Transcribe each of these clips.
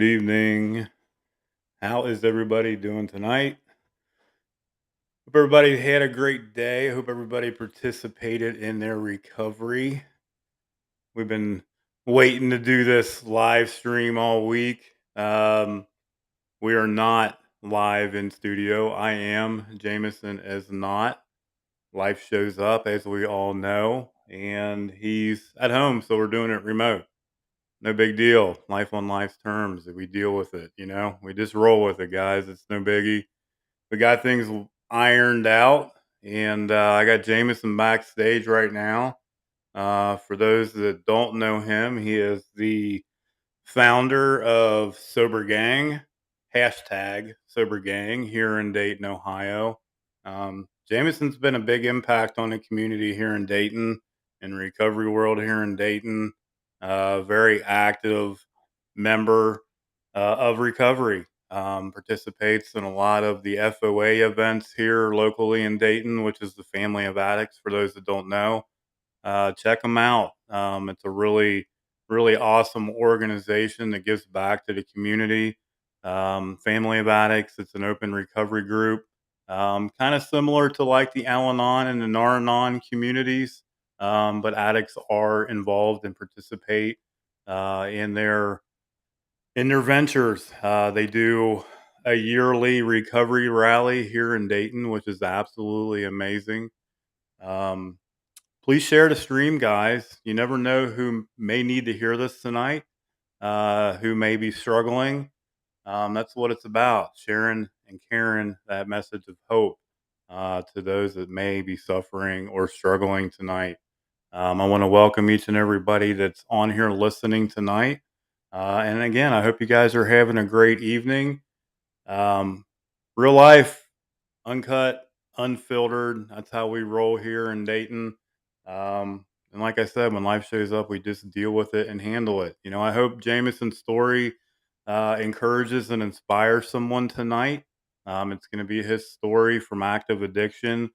evening. How is everybody doing tonight? Hope everybody had a great day. I hope everybody participated in their recovery. We've been waiting to do this live stream all week. We are not live in studio. I am. Jamison is not. Life shows up, as we all know, and he's at home, so we're doing it remote. No big deal. Life on life's terms. We deal with it, We just roll with it, guys. It's no biggie. We got things ironed out, and I got Jameson backstage right now. For those that don't know him, he is the founder of Sober Gang, hashtag Sober Gang here in Dayton, Ohio. Jameson's been a big impact on the community here in Dayton and recovery world here in Dayton. Very active member of recovery. Participates in a lot of the FOA events here locally in Dayton, which is the Family of Addicts. For those that don't know, check them out. It's a really awesome organization that gives back to the community. Family of Addicts. It's an open recovery group, kind of similar to like the Al-Anon and the Nar-Anon communities, but addicts are involved and participate in their ventures. They do a yearly recovery rally here in Dayton, which is absolutely amazing. Um, Please share the stream, guys. You never know who may need to hear this tonight, who may be struggling. That's what it's about, sharing and carrying that message of hope to those that may be suffering or struggling tonight. I want to welcome each and everybody that's on here listening tonight. And again, I hope you guys are having a great evening. Um, Real life, uncut, unfiltered. That's how we roll here in Dayton. And like I said, when life shows up, we just deal with it and handle it. I hope Jameson's story encourages and inspires someone tonight. It's going to be his story from active addiction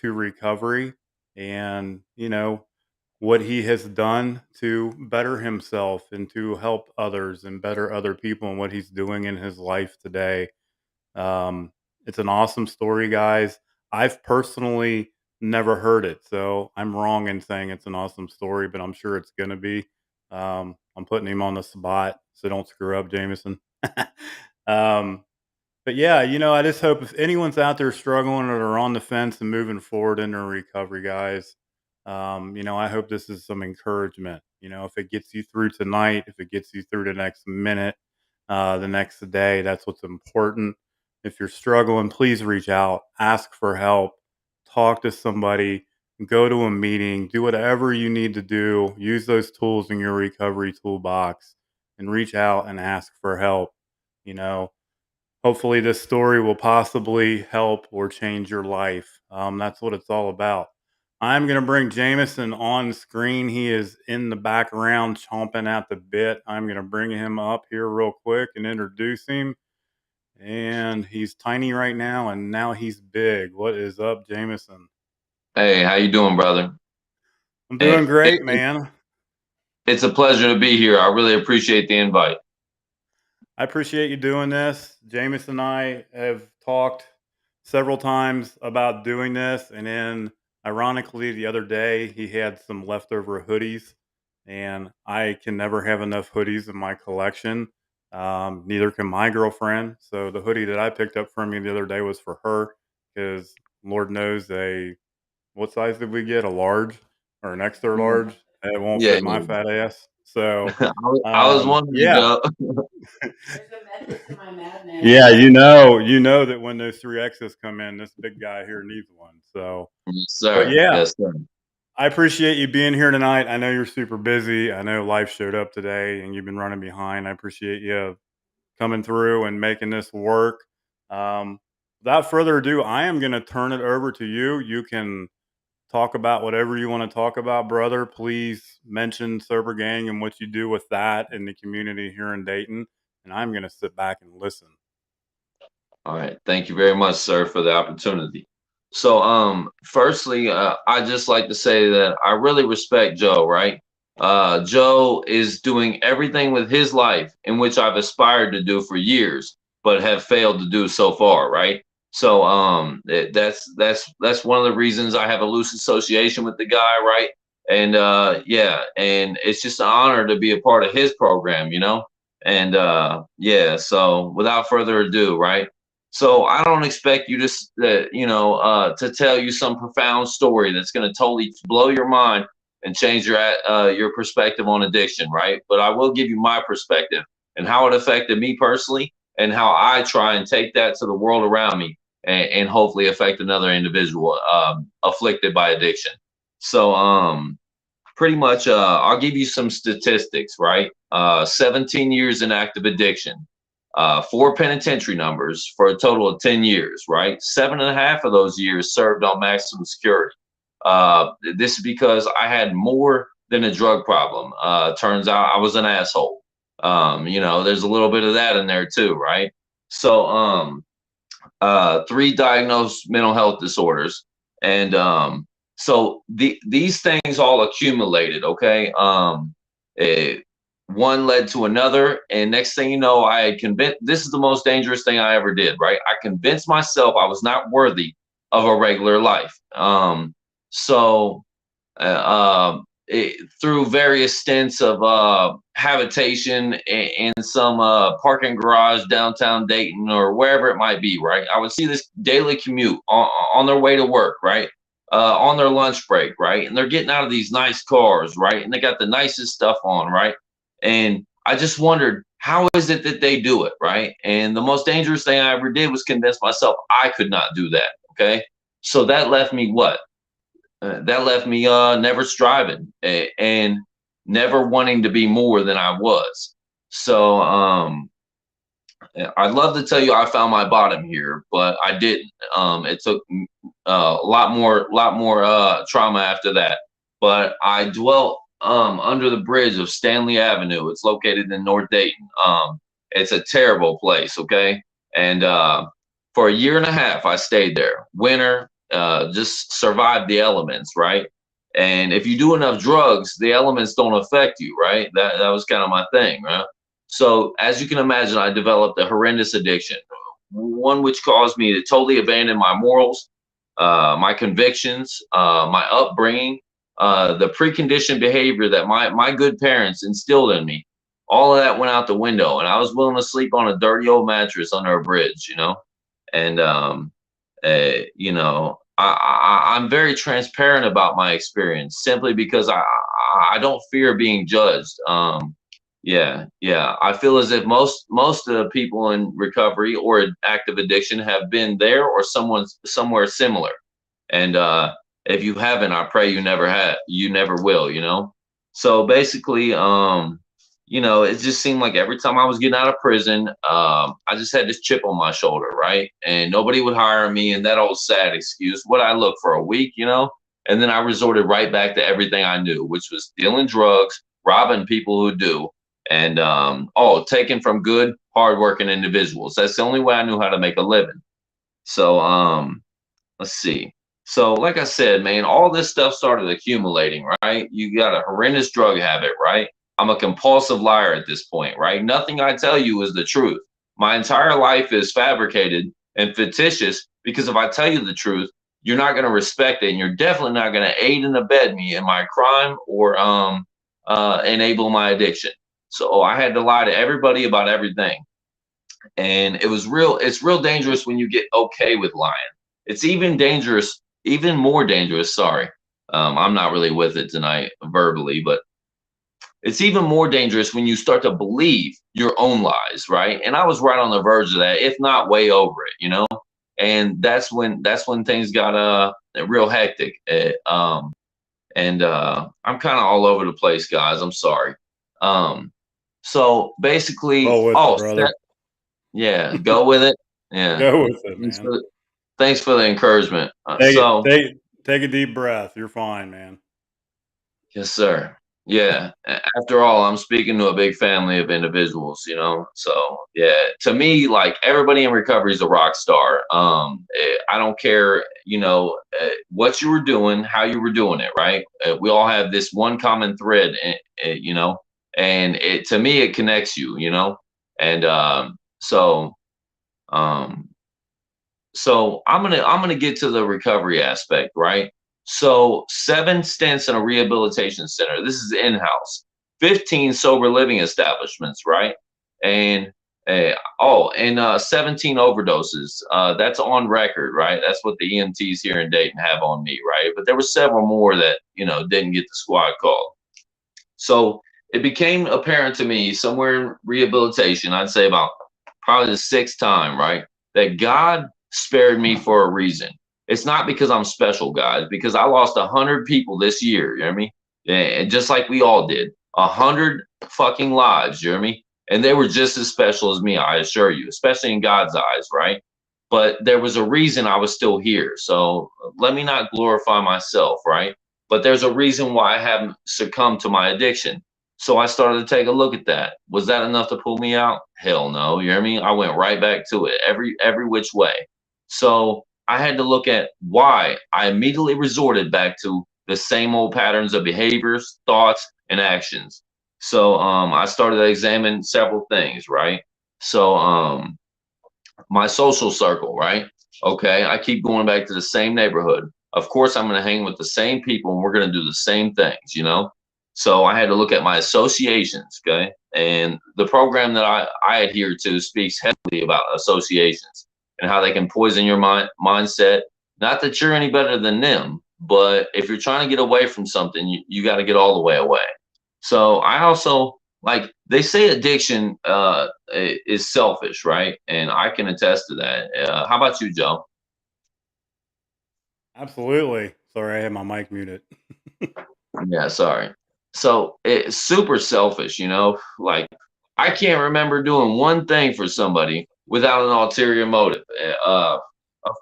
to recovery, and what he has done to better himself and to help others and better other people, and what he's doing in his life today. um, it's an awesome story, guys. I've personally never heard it, so I'm wrong in saying it's an awesome story, but I'm sure it's going to be. I'm putting him on the spot, so don't screw up, Jameson. um, but yeah, I just hope if anyone's out there struggling or are on the fence and moving forward in their recovery, guys, I hope this is some encouragement. If it gets you through tonight, if it gets you through the next minute, the next day, that's what's important. If you're struggling, please reach out, ask for help, talk to somebody, go to a meeting, do whatever you need to do. Use those tools in your recovery toolbox and reach out and ask for help. You know, Hopefully, this story will possibly help or change your life. That's what it's all about. I'm going to bring Jameson on screen. He is in the background chomping at the bit. I'm going to bring him up here real quick and introduce him. And he's tiny right now, and now he's big. What is up, Jameson? Hey, how you doing, brother? I'm doing Hey, great, man. it's a pleasure to be here. I really appreciate the invite. I appreciate you doing this. Jameson and I have talked several times about doing this, and then ironically, the other day he had some leftover hoodies, and I can never have enough hoodies in my collection. Neither can my girlfriend. So the hoodie that I picked up from you the other day was for her because Lord knows what size did we get? A large or an extra Mm. large? It won't Yeah, fit my fat ass. So I was wondering, yeah. Joe. Yeah, you know that when those three X's come in, this big guy here needs one. So, Yes, but sir. yeah, Yes, sir. I appreciate you being here tonight. I know you're super busy. I know life showed up today and you've been running behind. I appreciate you coming through and making this work. Um, Without further ado, I am going to turn it over to you. You can talk about whatever you want to talk about, brother. Please mention Sober Gang and what you do with that in the community here in Dayton. And I'm going to sit back and listen. All right. Thank you very much, sir, for the opportunity. So, firstly, I just like to say that I really respect Joe, right? Joe is doing everything with his life in which I've aspired to do for years, but have failed to do so far, right? So that's one of the reasons I have a loose association with the guy, right? And yeah, and it's just an honor to be a part of his program, you know. And yeah, so without further ado, right? So I don't expect you to, to tell you some profound story that's going to totally blow your mind and change your perspective on addiction, right? But I will give you my perspective and how it affected me personally, and how I try and take that to the world around me, and hopefully affect another individual afflicted by addiction. So, pretty much, I'll give you some statistics, right? 17 years in active addiction, four penitentiary numbers for a total of 10 years, right? 7.5 of those years served on maximum security. This is because I had more than a drug problem. Turns out I was an asshole. There's a little bit of that in there too, right? So, three diagnosed mental health disorders, and these things all accumulated. Okay, one led to another, and next thing you know, I had convinced. This is the most dangerous thing I ever did. Right, I convinced myself I was not worthy of a regular life. So through various stints of habitation in some parking garage downtown Dayton or wherever it might be, right? I would see this daily commute on their way to work, right? On their lunch break, right? And they're getting out of these nice cars, right? And they got the nicest stuff on, right? And I just wondered, how is it that they do it, right? And the most dangerous thing I ever did was convince myself I could not do that, okay? So that left me what? That left me never striving, and never wanting to be more than I was. So I'd love to tell you I found my bottom here, but I didn't. It took a lot more trauma after that. But I dwelt under the bridge of Stanley Avenue. It's located in North Dayton. It's a terrible place, okay? And for a year and a half, I stayed there. Winter, just survived the elements, right? And if you do enough drugs, the elements don't affect you, right? That was kind of my thing, right? So, as you can imagine, I developed a horrendous addiction, one which caused me to totally abandon my morals, my convictions, my upbringing, the preconditioned behavior that my good parents instilled in me. All of that went out the window, and I was willing to sleep on a dirty old mattress under a bridge, you know. And I'm very transparent about my experience simply because I don't fear being judged. Yeah. I feel as if most of the people in recovery or active addiction have been there or somewhere similar. And if you haven't, I pray you never will, you know. So basically, it just seemed like every time I was getting out of prison, I just had this chip on my shoulder, right? And nobody would hire me, and that old sad excuse, what I look for a week, you know? And then I resorted right back to everything I knew, which was dealing drugs, robbing people who do, and taken from good, hardworking individuals. That's the only way I knew how to make a living. So let's see. So, like I said, man, all this stuff started accumulating, right? You got a horrendous drug habit, right? I'm a compulsive liar at this point, right? Nothing I tell you is the truth. My entire life is fabricated and fictitious because if I tell you the truth, you're not going to respect it, and you're definitely not going to aid and abet me in my crime or enable my addiction. So I had to lie to everybody about everything, and it's real dangerous when you get okay with lying. It's even more dangerous, sorry. I'm not really with it tonight verbally, but it's even more dangerous when you start to believe your own lies, right? And I was right on the verge of that, if not way over it, you know. And that's when things got real hectic. And I'm kind of all over the place, guys. I'm sorry. Um, so basically, Roll with it, brother. yeah, go with it. Yeah. Go with it, Thanks man. for thanks for the encouragement. Take it. Take a deep breath. You're fine, man. Yes, sir. Yeah, after all, I'm speaking to a big family of individuals, you know. So yeah, to me, like everybody in recovery is a rock star. I don't care, you know, what you were doing, how you were doing it, right? We all have this one common thread, you know, and it to me it connects you, you know, and um, so I'm gonna get to the recovery aspect, right? So 7 stints in a rehabilitation center. This is in-house. 15 sober living establishments, right? And and 17 overdoses. That's on record, right? That's what the EMTs here in Dayton have on me, right? But there were several more that didn't get the squad call. So it became apparent to me somewhere in rehabilitation, I'd say about probably the sixth time, right? That God spared me for a reason. It's not because I'm special, guys, because I lost 100 people this year. You hear me? And just like we all did, 100 fucking lives. You hear me? And they were just as special as me, I assure you, especially in God's eyes, right? But there was a reason I was still here. So let me not glorify myself, right? But there's a reason why I haven't succumbed to my addiction. So I started to take a look at that. Was that enough to pull me out? Hell no. You hear me? I went right back to it every which way. So I had to look at why I immediately resorted back to the same old patterns of behaviors, thoughts, and actions. So I started to examine several things, right? So my social circle, right? Okay, I keep going back to the same neighborhood. Of course, I'm going to hang with the same people and we're going to do the same things, you know? So I had to look at my associations, okay? And the program that I adhere to speaks heavily about associations and how they can poison your mindset. Not that you're any better than them, but if you're trying to get away from something, you got to get all the way away. So I also like they say addiction is selfish, right? And I can attest to that. How about you, Joe? Absolutely. Sorry, I had my mic muted. Yeah, sorry. So it's super selfish, you know. Like I can't remember doing one thing for somebody without an ulterior motive. Of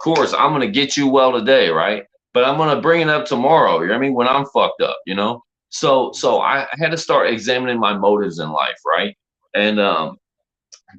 course, I'm gonna get you well today, right? But I'm gonna bring it up tomorrow. You know what I mean? When I'm fucked up, you know. So I had to start examining my motives in life, right? And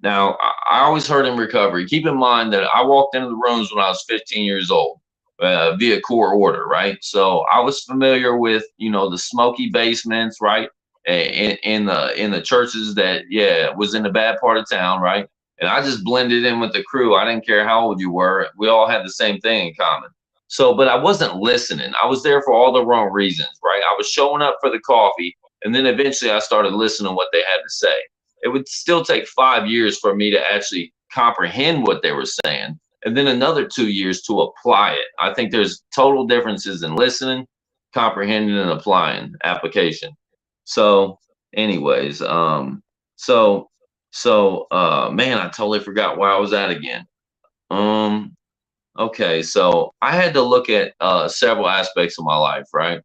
now, I always heard in recovery, keep in mind that I walked into the rooms when I was 15 years old via court order, right? So I was familiar with, the smoky basements, right? In the churches that, yeah, was in the bad part of town, right? And I just blended in with the crew. I didn't care how old you were. We all had the same thing in common. So, but I wasn't listening. I was there for all the wrong reasons, right? I was showing up for the coffee, and then eventually I started listening to what they had to say. It would still take 5 years for me to actually comprehend what they were saying, and then another 2 years to apply it. I think there's total differences in listening, comprehending, and applying application. So, anyways, so man, I totally forgot where I was at again. Um, okay, so I had to look at several aspects of my life, right?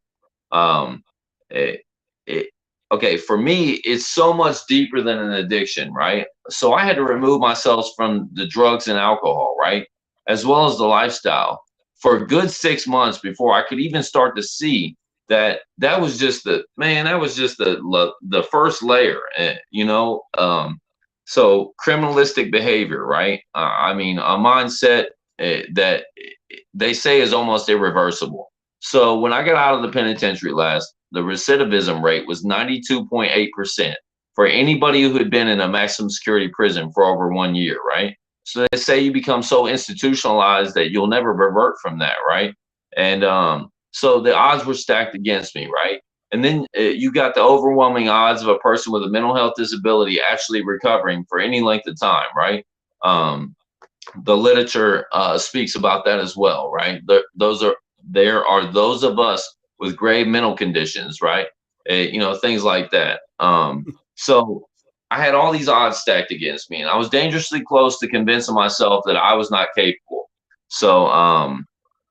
Um, it, it, okay, for me, it's so much deeper than an addiction, right? So I had to remove myself from the drugs and alcohol, right? As well as the lifestyle for a good 6 months before I could even start to see that was just that was just the first layer, so criminalistic behavior, right? I mean, a mindset that they say is almost irreversible. So when I got out of the penitentiary last, the recidivism rate was 92.8% for anybody who had been in a maximum security prison for over 1 year, right? So they say you become so institutionalized that you'll never revert from that, right? And so the odds were stacked against me, right? And then you got the overwhelming odds of a person with a mental health disability actually recovering for any length of time, right? Um, the literature speaks about that as well, right? There are those of us with grave mental conditions, right? Things like that. So I had all these odds stacked against me, and I was dangerously close to convincing myself that I was not capable. So,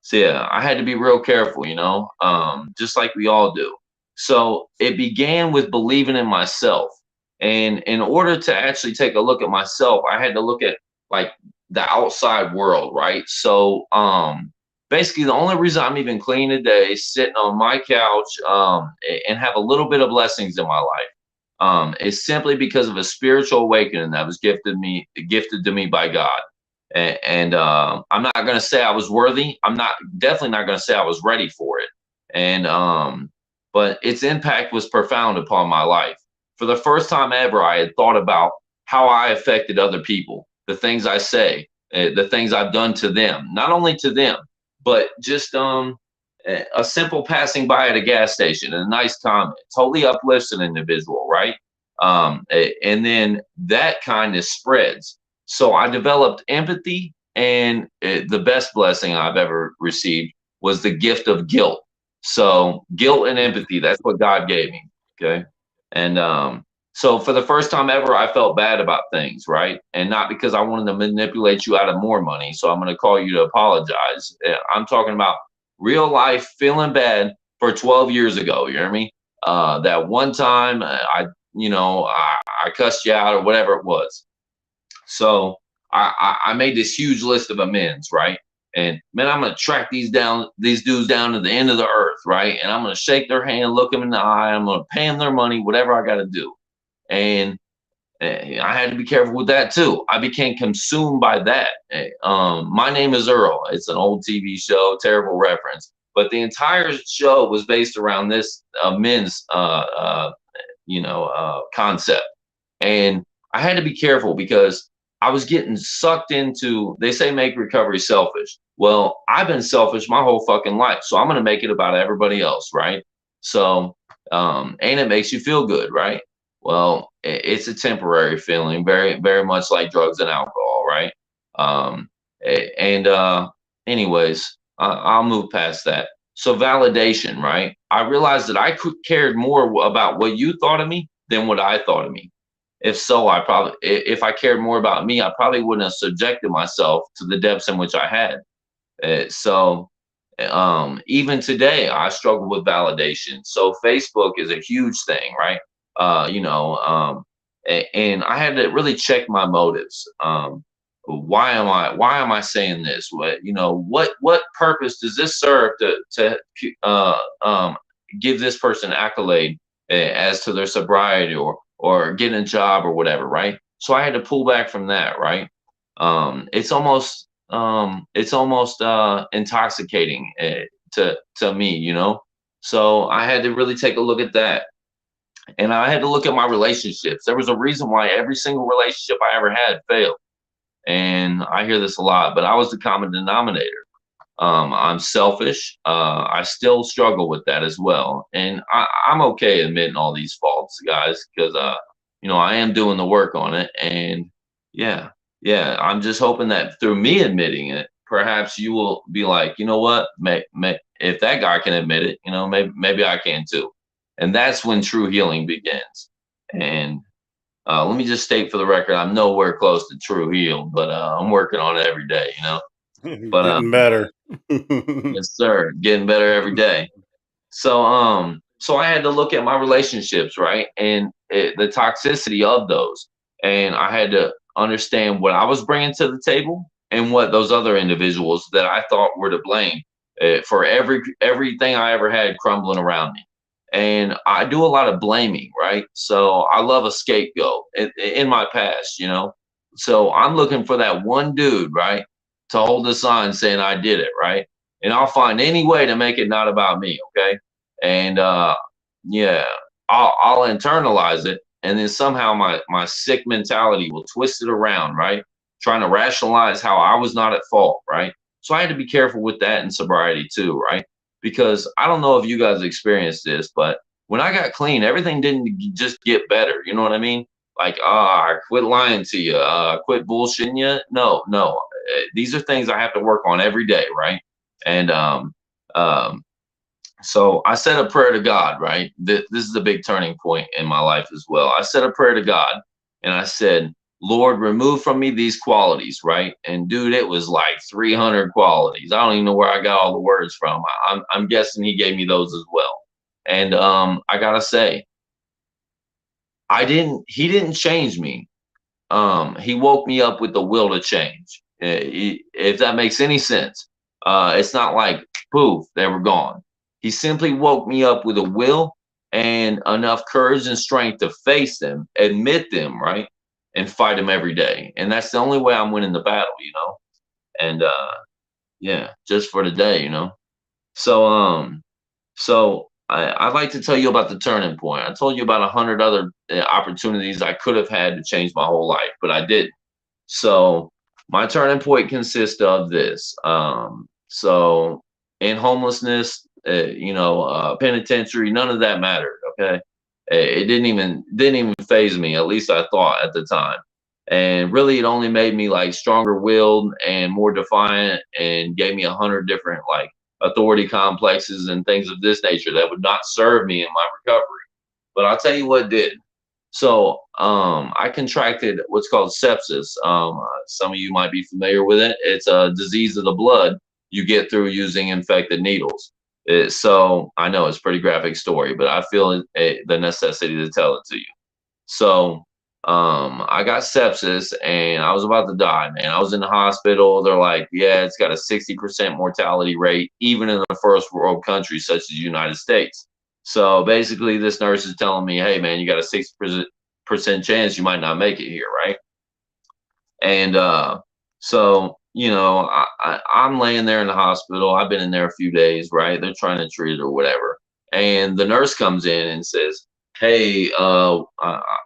so yeah, I had to be real careful, just like we all do. So it began with believing in myself, and in order to actually take a look at myself, I had to look at like the outside world, right? So basically the only reason I'm even clean today, sitting on my couch, and have a little bit of blessings in my life, is simply because of a spiritual awakening that was gifted to me by God. And I'm not going to say I was worthy. I'm not definitely not going to say I was ready for it. And but its impact was profound upon my life. For the first time ever, I had thought about how I affected other people, the things I say, the things I've done to them, not only to them, but just a simple passing by at a gas station, a nice comment, totally uplifts an individual, right? And then that kindness spreads. So I developed empathy, and the best blessing I've ever received was the gift of guilt. So guilt and empathy, that's what God gave me. Okay. And so for the first time ever, I felt bad about things, right? And not because I wanted to manipulate you out of more money. So I'm going to call you to apologize. I'm talking about real life feeling bad for 12 years ago. You hear me? That one time I cussed you out or whatever it was. So I made this huge list of amends, right? And man, I'm gonna track these dudes down to the end of the earth, right? And I'm gonna shake their hand, look them in the eye, I'm gonna pay them their money, whatever I gotta do. And I had to be careful with that too. I became consumed by that. My Name is Earl. It's an old TV show, terrible reference, but the entire show was based around this men's, concept. And I had to be careful because I was getting sucked into, they say make recovery selfish. Well, I've been selfish my whole fucking life. So I'm going to make it about everybody else. Right. So, and it makes you feel good. Right. Well, it's a temporary feeling, very, very much like drugs and alcohol. Right. Um, and, anyways, I'll move past that. So validation, right? I realized that cared more about what you thought of me than what I thought of me. If so, if I cared more about me, I probably wouldn't have subjected myself to the depths in which I had. Even today, I struggle with validation. So Facebook is a huge thing, right? And I had to really check my motives. Why am I saying this? What purpose does this serve to give this person accolade as to their sobriety or getting a job or whatever, right? So I had to pull back from that, right? It's almost intoxicating to me, you know. So I had to really take a look at that, and I had to look at my relationships. There was a reason why every single relationship I ever had failed, and I hear this a lot, but I was the common denominator. I'm selfish. I still struggle with that as well, and I'm okay admitting all these faults, guys, because I am doing the work on it, and yeah, yeah. I'm just hoping that through me admitting it, perhaps you will be like, you know what, if that guy can admit it, maybe I can too, and that's when true healing begins. And let me just state for the record, I'm nowhere close to true healed, but I'm working on it every day, you know. But Getting better. yes, sir. Getting better every day. So I had to look at my relationships, right? And the toxicity of those. And I had to understand what I was bringing to the table and what those other individuals that I thought were to blame for everything I ever had crumbling around me. And I do a lot of blaming, right? So I love a scapegoat in my past, you know? So I'm looking for that one dude, right? To hold the sign saying I did it, right? And I'll find any way to make it not about me, okay? And yeah, I'll internalize it, and then somehow my sick mentality will twist it around, right? Trying to rationalize how I was not at fault, right? So I had to be careful with that in sobriety too, right? Because I don't know if you guys experienced this, but when I got clean, everything didn't just get better. You know what I mean? Like, I quit lying to you, quit bullshitting you. No, no, these are things I have to work on every day, right? And um, so I said a prayer to God, right? This is a big turning point in my life as well. I said a prayer to God, and I said, Lord, remove from me these qualities, right? And dude, it was like 300 qualities. I don't even know where I got all the words from. I'm guessing he gave me those as well. And I gotta say, he didn't change me. He woke me up with the will to change. If that makes any sense. It's not like poof, they were gone. He simply woke me up with a will and enough courage and strength to face them, admit them, right, and fight them every day. And that's the only way I'm winning the battle, you know. And yeah, just for the day, you know. So I'd like to tell you about the turning point. I told you about 100 other opportunities I could have had to change my whole life, but I didn't. So my turning point consists of this. So in homelessness, penitentiary, none of that mattered. Okay, it didn't even phase me. At least I thought at the time, and really, it only made me like stronger willed and more defiant, and gave me 100 different like authority complexes and things of this nature that would not serve me in my recovery. But I'll tell you what did. So I contracted what's called sepsis. Some of you might be familiar with it. It's a disease of the blood you get through using infected needles. So I know it's a pretty graphic story, but I feel the necessity to tell it to you. So I got sepsis and I was about to die, man. I was in the hospital. They're like, yeah, it's got a 60% mortality rate, even in a first world country such as the United States. So basically, this nurse is telling me, hey, man, you got a 60% chance you might not make it here, right? And so, I'm laying there in the hospital. I've been in there a few days, right? They're trying to treat it or whatever. And the nurse comes in and says, hey, I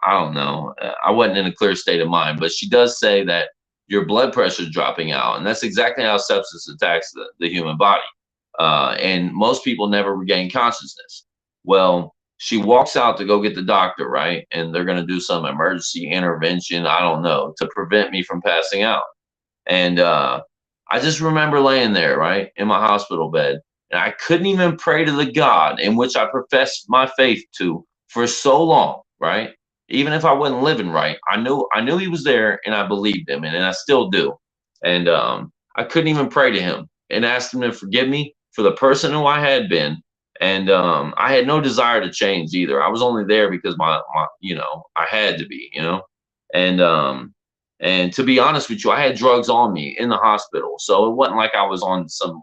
don't know. I wasn't in a clear state of mind, but she does say that your blood pressure is dropping out. And that's exactly how sepsis attacks the human body. And most people never regain consciousness. Well, she walks out to go get the doctor, right? And they're going to do some emergency intervention, I don't know, to prevent me from passing out. And I just remember laying there, right, in my hospital bed. And I couldn't even pray to the God in which I professed my faith to for so long, right? Even if I wasn't living right, I knew he was there and I believed him and I still do. And I couldn't even pray to him and ask him to forgive me for the person who I had been. And I had no desire to change either. I was only there because I had to be, and and to be honest with you, I had drugs on me in the hospital. So it wasn't like I was on some,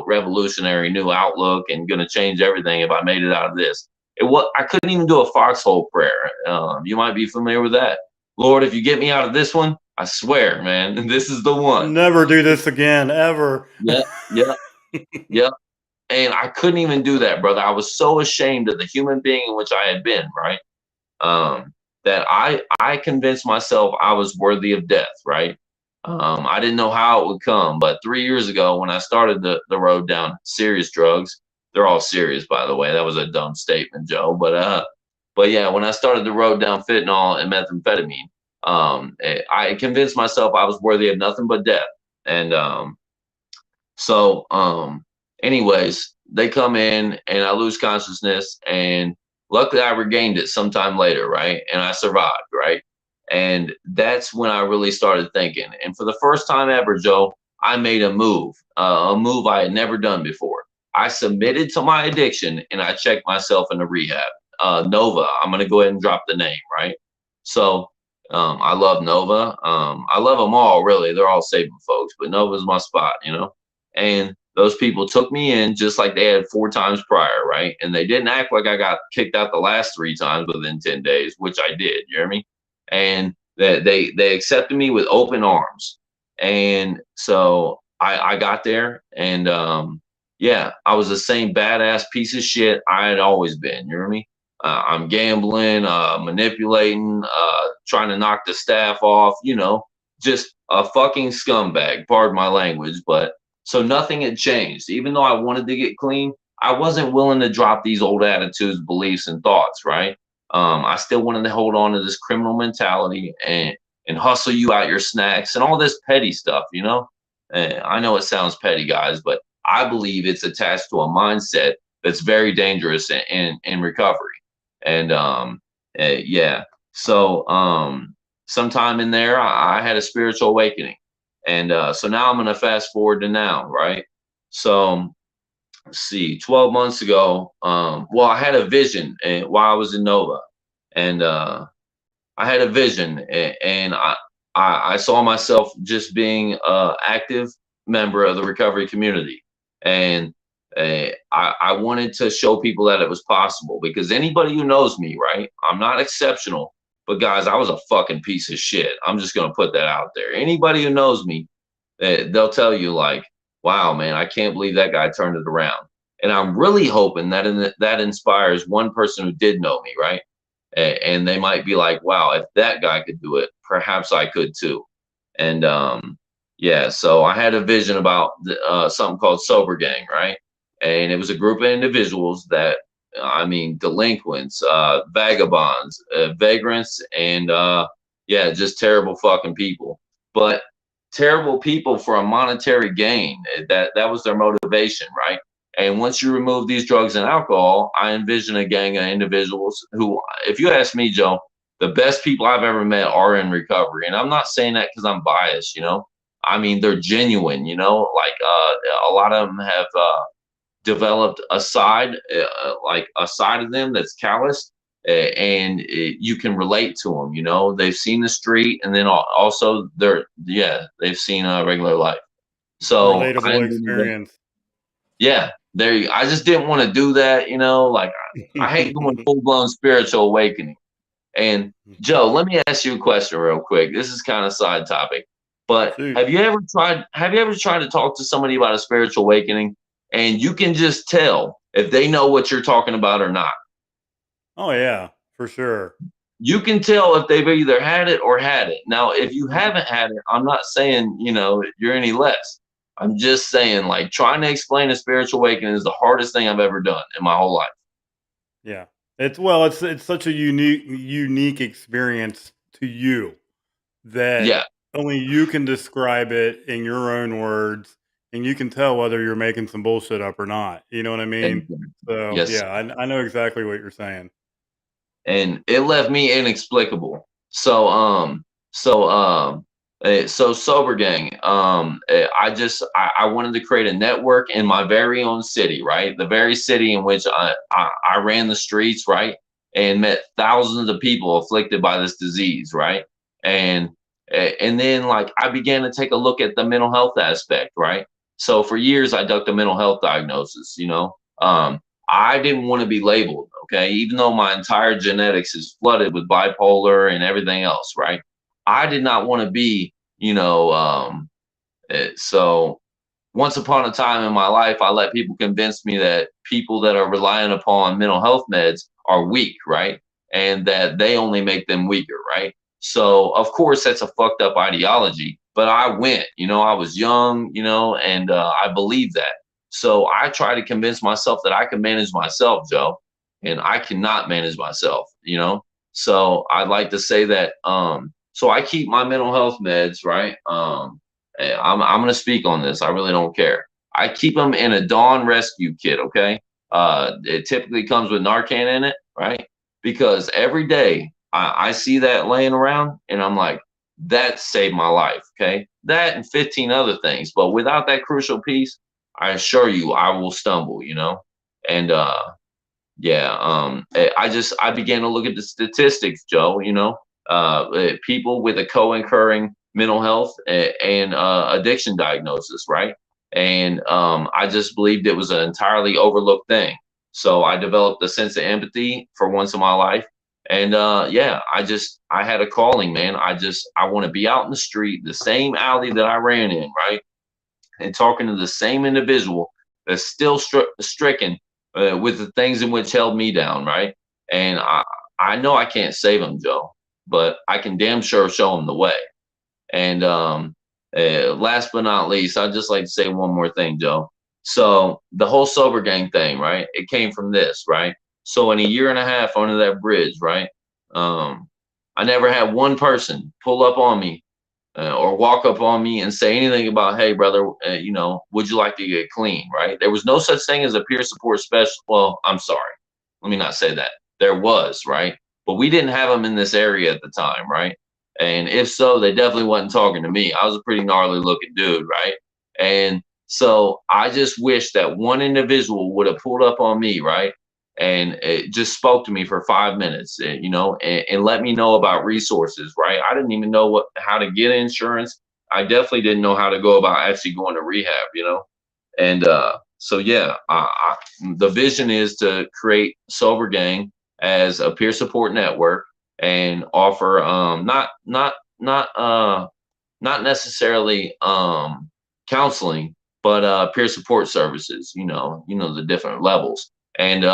revolutionary new outlook and going to change everything if I made it out of this. I couldn't even do a foxhole prayer. You might be familiar with that. Lord, if you get me out of this one, I swear, man, this is the one. Never do this again, ever. Yeah, yeah, yeah. And I couldn't even do that, brother. I was so ashamed of the human being in which I had been, right? um, that I convinced myself I was worthy of death. Right? I didn't know how it would come, but 3 years ago when I started the road down serious drugs, they're all serious, by the way. That was a dumb statement, Joe. But yeah, when I started the road down fentanyl and methamphetamine, I convinced myself I was worthy of nothing but death. And so, anyways, they come in and I lose consciousness, and luckily I regained it sometime later, right? And I survived, right? And that's when I really started thinking. And for the first time ever, Joe, I made a move I had never done before. I submitted to my addiction and I checked myself into rehab. Nova, I'm going to go ahead and drop the name, right? So, I love Nova. I love them all, really. They're all saving folks, but Nova's my spot, and those people took me in just like they had 4 times prior, right? And they didn't act like I got kicked out the last 3 times within 10 days, which I did. You hear me? And they accepted me with open arms. And so I got there, and yeah, I was the same badass piece of shit I had always been. You hear me? I'm gambling, manipulating, trying to knock the staff off, just a fucking scumbag, pardon my language. But so nothing had changed. Even though I wanted to get clean, I wasn't willing to drop these old attitudes, beliefs, and thoughts, right? I still wanted to hold on to this criminal mentality and hustle you out your snacks and all this petty stuff, I know it sounds petty, guys, but I believe it's attached to a mindset that's very dangerous in recovery. And yeah, so sometime in there, I had a spiritual awakening. And so now I'm going to fast forward to now, right? So let's see, 12 months ago, well, I had a vision while I was in Nova. And I had a vision, and I saw myself just being active member of the recovery community, and I wanted to show people that it was possible because anybody who knows me, right? I'm not exceptional, but guys, I was a fucking piece of shit. I'm just gonna put that out there. Anybody who knows me, they'll tell you like, "Wow, man, I can't believe that guy turned it around." And I'm really hoping that that inspires one person who did know me, right? And they might be like, "Wow, if that guy could do it, perhaps I could too." And yeah, so I had a vision about something called Sober Gang, right? And it was a group of individuals that, I mean, delinquents, vagabonds, vagrants, and yeah, just terrible fucking people. But terrible people for a monetary gain. That was their motivation, right? And once you remove these drugs and alcohol, I envision a gang of individuals who, if you ask me, Joe, the best people I've ever met are in recovery. And I'm not saying that because I'm biased, you know. I mean, they're genuine, you know. Like a lot of them have developed a side, like a side of them that's calloused, and you can relate to them. You know, they've seen the street, and then also yeah, they've seen regular life. So I Relatable envision that, experience. yeah, there. I just didn't want to do that. You know, like I hate doing full blown spiritual awakening. And Joe, let me ask you a question real quick. This is kind of side topic, but Shoot. have you ever tried to talk to somebody about a spiritual awakening and you can just tell if they know what you're talking about or not? Oh yeah, for sure. You can tell if they've either had it or had it. Now, if you haven't had it, I'm not saying, you know, you're any less. I'm just saying like trying to explain a spiritual awakening is the hardest thing I've ever done in my whole life. Yeah. It's such a unique experience to you that Yeah, only you can describe it in your own words, and you can tell whether you're making some bullshit up or not. You know what I mean? exactly. So Yes, yeah, I know exactly what you're saying. and it left me inexplicable. So Sober Gang. I wanted to create a network in my very own city, right? The very city in which I ran the streets, right, and met thousands of people afflicted by this disease, right, and and then like I began to take a look at the mental health aspect, right. So for years I ducked a mental health diagnosis, you know. I didn't want to be labeled, okay, even though my entire genetics is flooded with bipolar and everything else, right? I did not want to be, you know, so once upon a time in my life, I let people convince me that people that are relying upon mental health meds are weak, right? And that they only make them weaker, right? So, of course, that's a fucked up ideology. But I went, you know, I was young, you know, and I believed that. So I try to convince myself that I can manage myself, Joe, and I cannot manage myself, you know. So I'd like to say that. So I keep my mental health meds, right? I'm going to speak on this. I really don't care. I keep them in a Dawn rescue kit. Okay. It typically comes with Narcan in it, right? Because every day I see that laying around and I'm like, that saved my life. Okay. That and 15 other things. But without that crucial piece, I assure you, I will stumble, you know? And, yeah, I began to look at the statistics, Joe. You know, people with a co-occurring mental health and addiction diagnosis, right? And I just believed it was an entirely overlooked thing. So I developed a sense of empathy for once in my life, and yeah, I had a calling, man. I want to be out in the street, the same alley that I ran in, right? And talking to the same individual that's still stricken with the things in which held me down, right? And I know I can't save him, Joe, but I can damn sure show him the way. And last but not least, I'd just like to say one more thing, Joe. So the whole Sober Gang thing, right? It came from this, right? So in a year and a half under that bridge, right? Um, I never had one person pull up on me or walk up on me and say anything about, hey, brother, you know, would you like to get clean? Right? There was no such thing as a peer support special. Well, I'm sorry. Let me not say that. There was, right? But we didn't have them in this area at the time, right? And if so, they definitely wasn't talking to me. I was a pretty gnarly looking dude, right? And so I just wish that one individual would have pulled up on me, right? And it just spoke to me for 5 minutes, you know, and let me know about resources, right? I didn't even know how to get insurance. I definitely didn't know how to go about actually going to rehab, you know? And so, yeah, the vision is to create Sober Gang as a peer support network and offer not necessarily counseling, but peer support services. The different levels. And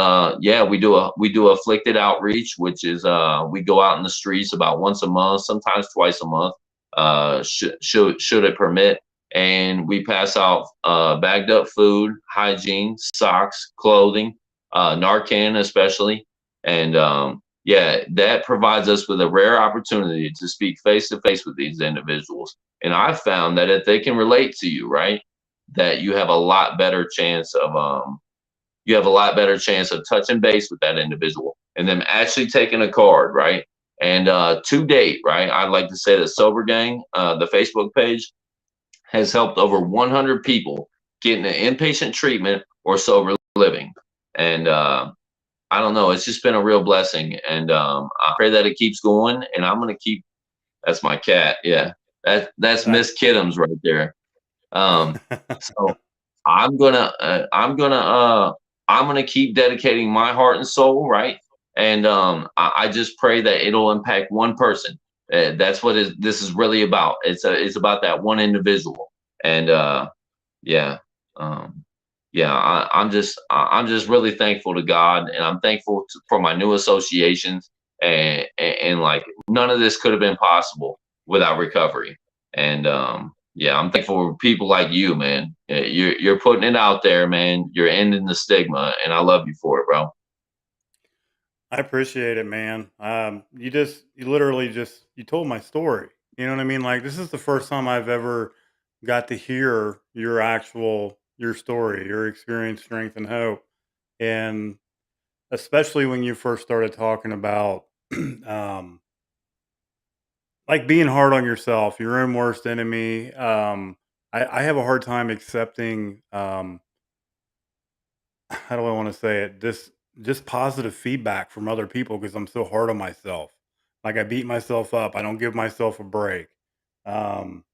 yeah, we do afflicted outreach, which is we go out in the streets about once a month, sometimes twice a month, should it permit, and we pass out bagged up food, hygiene, socks, clothing, Narcan especially, and yeah, that provides us with a rare opportunity to speak face to face with these individuals. And I've found that if they can relate to you, right, that you have a lot better chance of touching base with that individual and them actually taking a card, right? And to date, right, I'd like to say that Sober Gang, the Facebook page, has helped over 100 people get into inpatient treatment or sober living. And I don't know, it's just been a real blessing. And I pray that it keeps going. And I'm going to keep, that's my cat. Yeah. That's That Miss Kiddums right there. So I'm gonna uh, I'm gonna uh I'm gonna keep dedicating my heart and soul, right? And I just pray that it'll impact one person. That's what this is really about. It's about that one individual. And yeah, um, yeah. I'm just really thankful to God, and I'm thankful for my new associations. And like none of this could have been possible without recovery. And yeah, I'm thankful for people like you, man. You're putting it out there, man. You're ending the stigma, and I love you for it, bro. I appreciate it, man. You literally just you told my story. You know what I mean? Like this is the first time I've ever got to hear your story, your experience, strength, and hope. And especially when you first started talking about um, like being hard on yourself, your own worst enemy. I have a hard time accepting. How do I want to say it? This just positive feedback from other people because I'm so hard on myself. Like I beat myself up. I don't give myself a break. Um,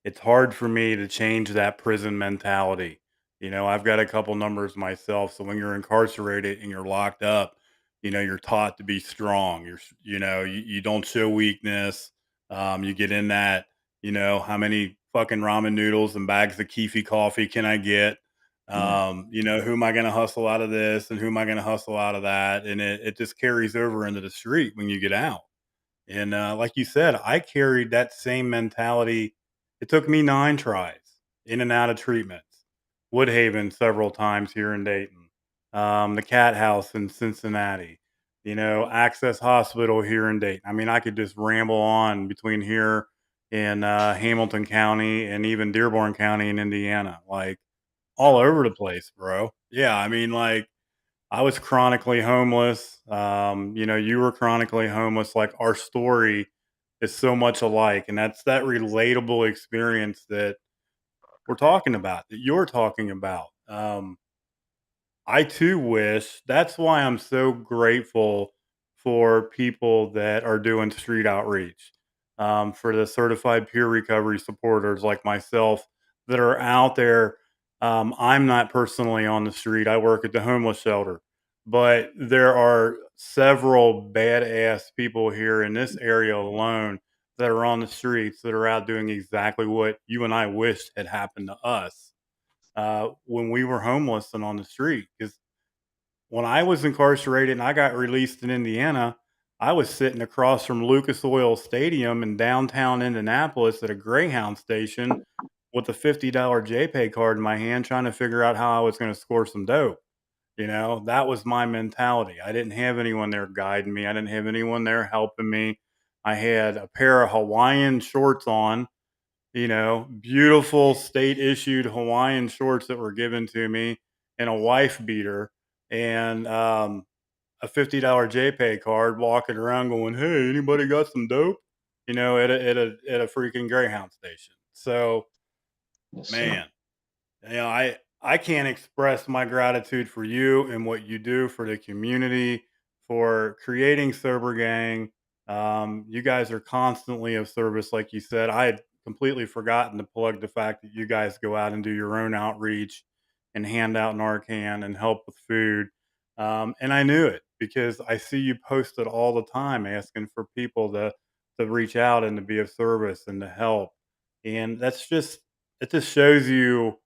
it's hard for me to change that prison mentality. I've got a couple numbers myself. So when you're incarcerated and you're locked up, you're taught to be strong. You don't show weakness. You get in that, how many fucking ramen noodles and bags of Keefy coffee can I get? Mm. Who am I going to hustle out of this and who am I going to hustle out of that? And it just carries over into the street when you get out. And like you said, I carried that same mentality. It took me 9 tries in and out of treatments. Woodhaven several times here in Dayton, the Cat House in Cincinnati, Access Hospital here in Dayton. I mean, I could just ramble on between here and Hamilton County and even Dearborn County in Indiana, like all over the place, bro. Yeah, I mean, like I was chronically homeless. You were chronically homeless. Like our story is so much alike, and that's that relatable experience that we're talking about, that you're talking about. I too wish that's why I'm so grateful for people that are doing street outreach, for the certified peer recovery supporters like myself that are out there. I'm not personally on the street, I work at the homeless shelter, but there are several badass people here in this area alone that are on the streets that are out doing exactly what you and I wished had happened to us when we were homeless and on the street. Because when I was incarcerated and I got released in Indiana, I was sitting across from Lucas Oil Stadium in downtown Indianapolis at a Greyhound station with a $50 JPay card in my hand, trying to figure out how I was going to score some dope. That was my mentality. I didn't have anyone there guiding me. I didn't have anyone there helping me. I had a pair of Hawaiian shorts on, beautiful state issued Hawaiian shorts that were given to me and a wife beater and a $50 JPay card walking around going, "Hey, anybody got some dope?" At a freaking Greyhound station. So, Yes, sir. man, I can't express my gratitude for you and what you do for the community, for creating Sober Gang. You guys are constantly of service, like you said. completely forgotten to plug the fact that you guys go out and do your own outreach and hand out Narcan and help with food. And I knew it because I see you post it all the time asking for people to reach out and to be of service and to help. And it just shows you,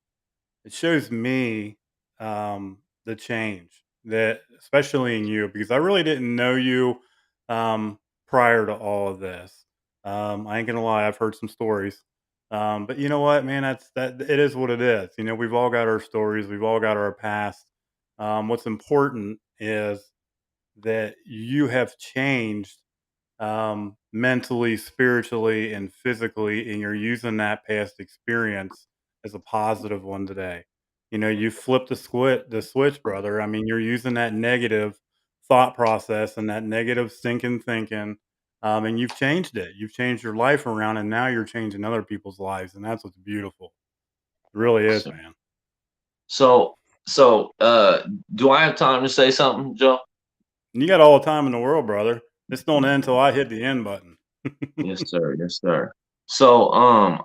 it shows me the change that, especially in you, because I really didn't know you um, prior to all of this. I ain't gonna lie, I've heard some stories, but you know what, man? That's that. It is what it is. You know, we've all got our stories. We've all got our past. What's important is that you have changed mentally, spiritually, and physically, and you're using that past experience as a positive one today. You know, you flipped the switch, brother. I mean, you're using that negative thought process and that negative stinking thinking, and you've changed it. You've changed your life around, and now you're changing other people's lives, and that's what's beautiful. It really is, Awesome. man. So, so, do I have time to say something, Joe? And you got all the time in the world, brother. This don't end until I hit the end button. Yes, sir. Yes, sir. So,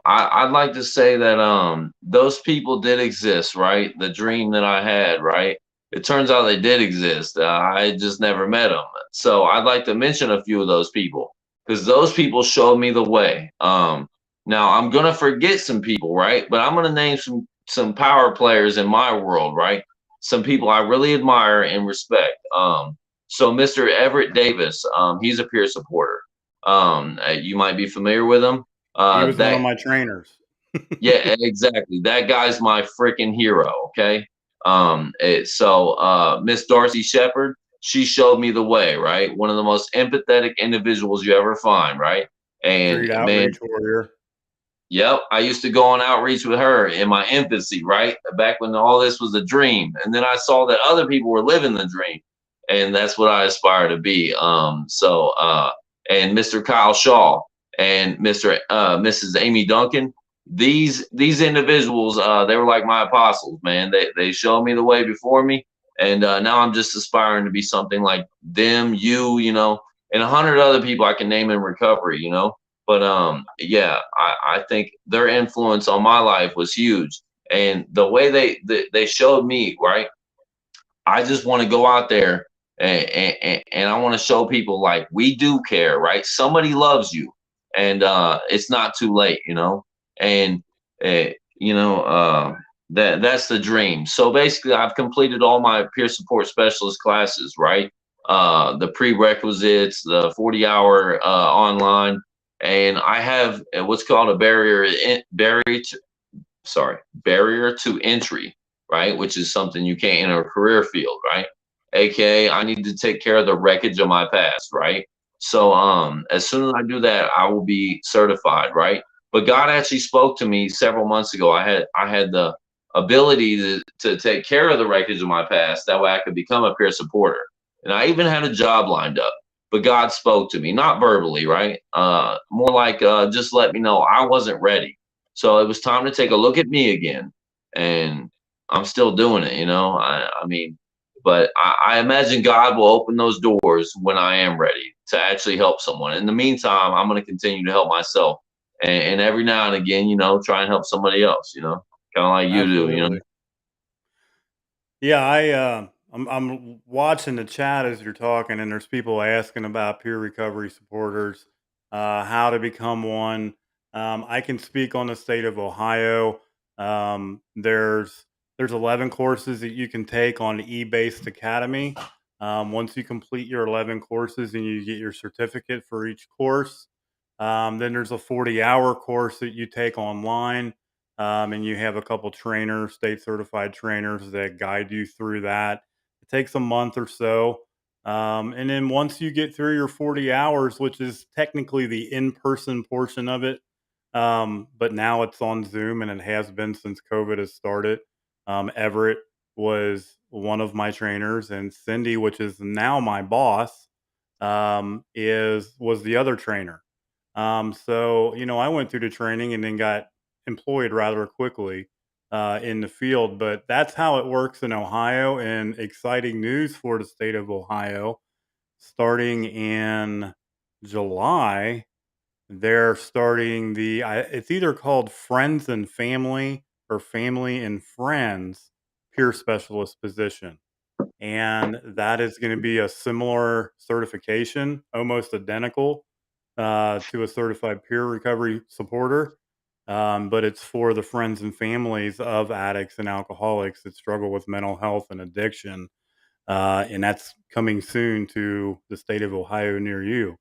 I'd like to say that those people did exist, right? The dream that I had, right? It turns out they did exist. I just never met them. So, I'd like to mention a few of those people because those people showed me the way. Now I'm gonna forget some people, right? But I'm gonna name some power players in my world, right? Some people I really admire and respect. So Mr. Everett Davis, he's a peer supporter. You might be familiar with him. He was one of That my trainers. Yeah, exactly. That guy's my freaking hero. Okay. Miss Darcy Shepherd, she showed me the way. Right, one of the most empathetic individuals you ever find. Right, and Street man, outreach warrior. yep, I used to go on outreach with her in my infancy, right? Back when all this was a dream. And then I saw that other people were living the dream. And that's what I aspire to be. And Mr. Kyle Shaw and Mrs. Amy Duncan, these individuals, they were like my apostles, man. They showed me the way before me. And now I'm just aspiring to be something like them, and 100 other people I can name in recovery. But yeah, I think their influence on my life was huge. And the way they showed me, right? I just want to go out there and I want to show people like we do care, right? Somebody loves you, and it's not too late. And uh, you know that's the dream. So basically, I've completed all my peer support specialist classes, right? The prerequisites, the 40-hour online, and I have what's called a barrier to entry, right? Which is something you can't enter a career field, right? AKA, I need to take care of the wreckage of my past, right? So, as soon as I do that, I will be certified, right? But God actually spoke to me several months ago. I had the ability to take care of the wreckage of my past. That way, I could become a peer supporter, and I even had a job lined up. But God spoke to me, not verbally, right? More like just let me know I wasn't ready, so it was time to take a look at me again, and I'm still doing it. I mean, but I imagine God will open those doors when I am ready to actually help someone. In the meantime, I'm going to continue to help myself, and every now and again, try and help somebody else. Kind of like you do. Absolutely. Yeah, I'm watching the chat as you're talking, and there's people asking about peer recovery supporters, how to become one. I can speak on the state of Ohio. There's 11 courses that you can take on the eBased Academy. Once you complete your 11 courses and you get your certificate for each course, then there's a 40-hour course that you take online, and you have a couple trainers, state certified trainers that guide you through that. It takes a month or so. And then once you get through your 40 hours, which is technically the in person portion of it, but now it's on Zoom and it has been since COVID has started. Everett was one of my trainers, and Cindy, which is now my boss, is was the other trainer. So I went through the training and then got employed rather quickly in the field. But that's how it works in Ohio. And exciting news for the state of Ohio, starting in July, They're starting it's either called Friends and Family or Family and Friends peer specialist position. And that is going to be a similar certification, almost identical to a certified peer recovery supporter. But it's for the friends and families of addicts and alcoholics that struggle with mental health and addiction. And that's coming soon to the state of Ohio near you.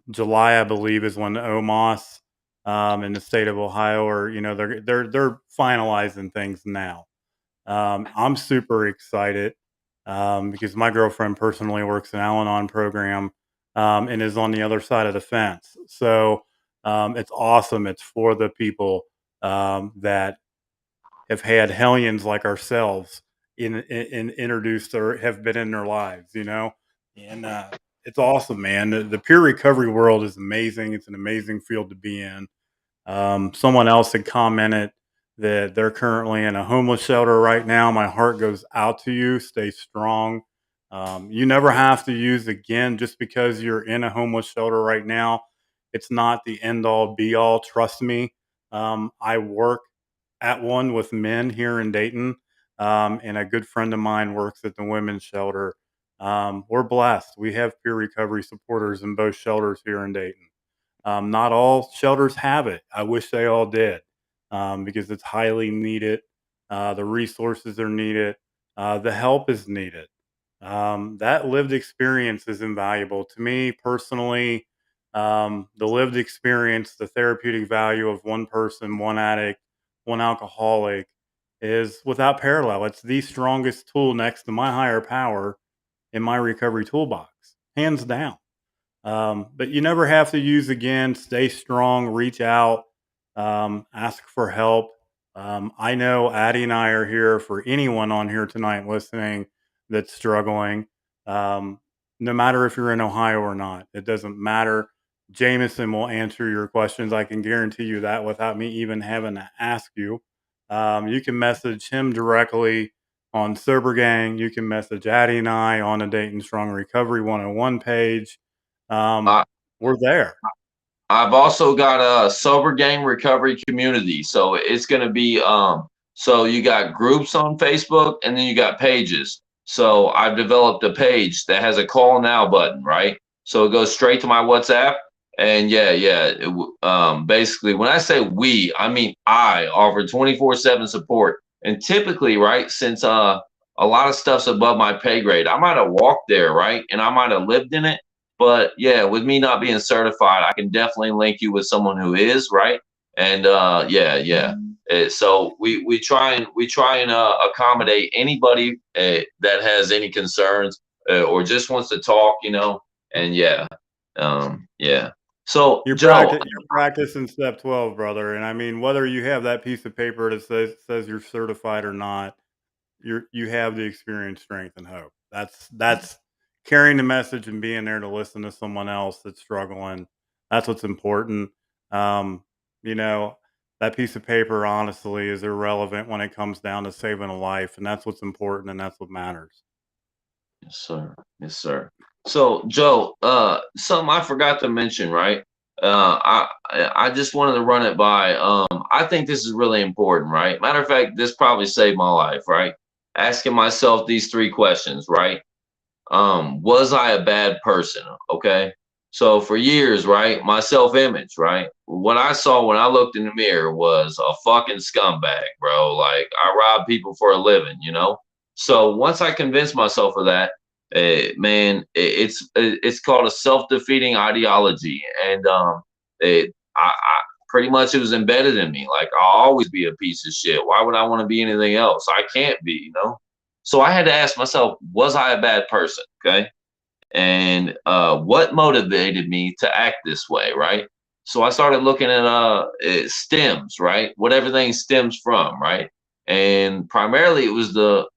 July, I believe, is when OMOS in the state of Ohio are, they're finalizing things now. I'm super excited because my girlfriend personally works in Al-Anon program and is on the other side of the fence. So it's awesome. It's for the people that have had hellions like ourselves in introduced or have been in their lives, and it's awesome, man. The peer recovery world is amazing. It's an amazing field to be in. Someone else had commented that they're currently in a homeless shelter right now. My heart goes out to you. Stay strong. You never have to use again just because you're in a homeless shelter right now. It's not the end all be all. Trust me. I work at one with men here in Dayton, and a good friend of mine works at the women's shelter. We're blessed. We have peer recovery supporters in both shelters here in Dayton. Not all shelters have it. I wish they all did because it's highly needed. The resources are needed. The help is needed. That lived experience is invaluable to me personally. The lived experience, the therapeutic value of one person, one addict, one alcoholic is without parallel. It's the strongest tool next to my higher power in my recovery toolbox, hands down. But you never have to use again. Stay strong, reach out, ask for help. I know Addie and I are here for anyone on here tonight listening that's struggling. Um, no matter if you're in Ohio or not, it doesn't matter. Jameson will answer your questions. I can guarantee you that without me even having to ask you. You can message him directly on Sober Gang. You can message Addie and I on the Dayton Strong Recovery 101 page. um, I, we're there. I've also got a sober gang recovery community. So it's going to be so you got groups on Facebook and then you got pages. So I've developed a page that has a call now button, right? So it goes straight to my WhatsApp. And basically when I say we, I mean I offer 24/7 support. And typically, right, since a lot of stuff's above my pay grade, I might have walked there, right? And I might have lived in it, but yeah, with me not being certified, I can definitely link you with someone who is, right. And so we try and accommodate anybody that has any concerns or just wants to talk, and yeah. So Joe, You're practicing step 12, brother. And I mean, whether you have that piece of paper that says you're certified or not, you have the experience, strength, and hope. That's carrying the message and being there to listen to someone else that's struggling. That's what's important. Um, you know, that piece of paper honestly is irrelevant when it comes down to saving a life, and that's what's important and that's what matters. yes, sir. Yes, sir. So, Joe, something I forgot to mention, right? I just wanted to run it by. I think this is really important, right? Matter of fact, this probably saved my life, right? Asking myself these three questions, right? Was I a bad person? Okay. So for years, right, my self-image, right, what I saw when I looked in the mirror was a fucking scumbag, bro. Like I rob people for a living, you know. So once I convinced myself of that, man, it's called a self-defeating ideology, and I pretty much it was embedded in me. Like I'll always be a piece of shit. Why would I want to be anything else? I can't be, you know. So I had to ask myself, was I a bad person? Okay. And what motivated me to act this way, right? So I started looking at it stems, right? What everything stems from, right? And primarily it was the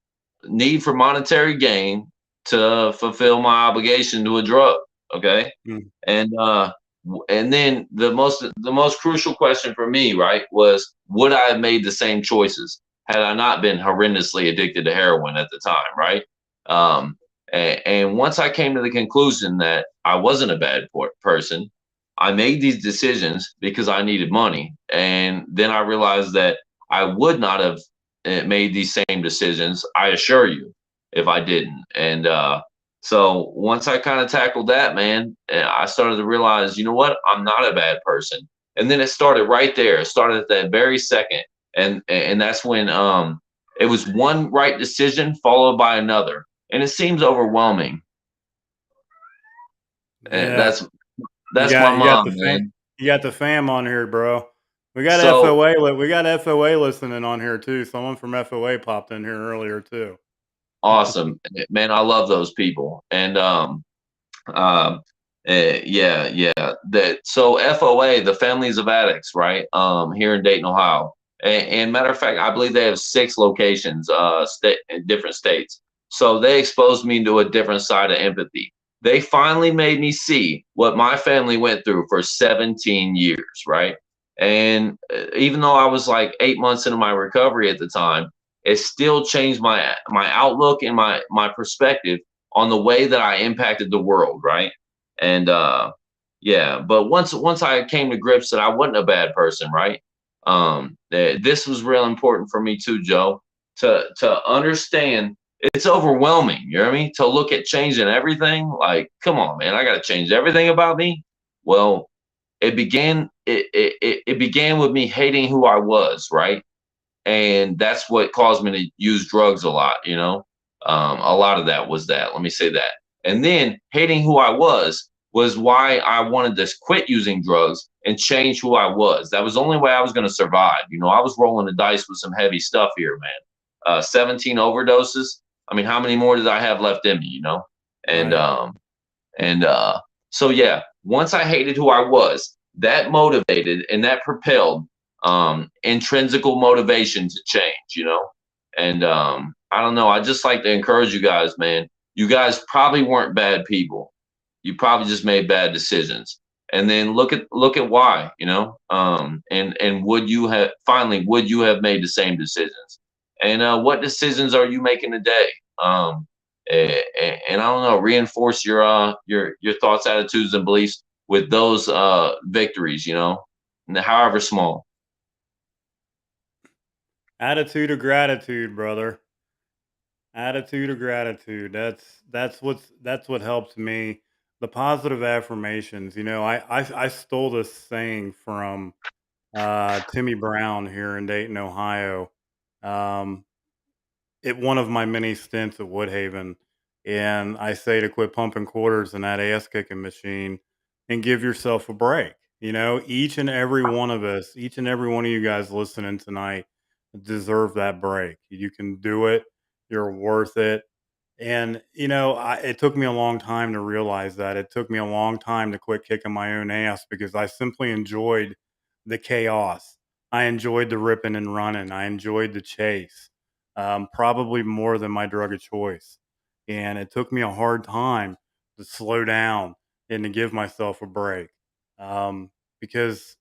need for monetary gain to fulfill my obligation to a drug. Okay. Mm. And and then the most crucial question for me, right, was would I have made the same choices had I not been horrendously addicted to heroin at the time, right? And once I came to the conclusion that I wasn't a bad person, I made these decisions because I needed money. And then I realized that I would not have made these same decisions, I assure you, if I didn't. And so once I kind of tackled that, man, I started to realize, you know what? I'm not a bad person. And then it started right there. It started at that very second. And that's when it was one right decision followed by another. And it seems overwhelming. And Yeah. You that's my got you got mom, the fam man. you got the fam on here, bro. We got So FOA listening on here too. Someone from FOA popped in here earlier too. awesome, man. I love those people. And um, yeah, yeah. That so FOA, the Families of Addicts, right? Here in Dayton, Ohio. And matter of fact, I believe they have 6 locations, state in different states. So they exposed me to a different side of empathy. They finally made me see what my family went through for 17 years, right? And even though I was like 8 months into my recovery at the time, it still changed my outlook and my perspective on the way that I impacted the world, right? And yeah, but once I came to grips that I wasn't a bad person, right? This was real important for me too, Joe, to understand it's overwhelming. You know what I mean? To look at changing everything, like, come on, man, I got to change everything about me. Well, it began with me hating who I was, right? And that's what caused me to use drugs a lot. A lot of that was that. Let me say that. And then hating who I was why I wanted to quit using drugs and change who I was. That was the only way I was going to survive. I was rolling the dice with some heavy stuff here, man. 17 overdoses. I mean, how many more did I have left in me? And Right. and so yeah, once I hated who I was, that motivated and that propelled intrinsical motivation to change. And I don't know, I just like to encourage you guys, man. You guys probably weren't bad people. You probably just made bad decisions. And then look at why. And would you have made the same decisions? And what decisions are you making today? Um, and I don't know, reinforce your thoughts, attitudes, and beliefs with those victories, however small. Attitude of gratitude, brother. Attitude of gratitude. That's what helps me. The positive affirmations. I stole this saying from Timmy Brown here in Dayton, Ohio. Um, at one of my many stints at Woodhaven, and I say to quit pumping quarters in that ass kicking machine and give yourself a break. Each and every one of us, each and every one of you guys listening tonight deserve that break. You can do it. You're worth it. And it took me a long time to realize that. It took me a long time to quit kicking my own ass because I simply enjoyed the chaos. I enjoyed the ripping and running. I enjoyed the chase, probably more than my drug of choice. And it took me a hard time to slow down and to give myself a break, um, because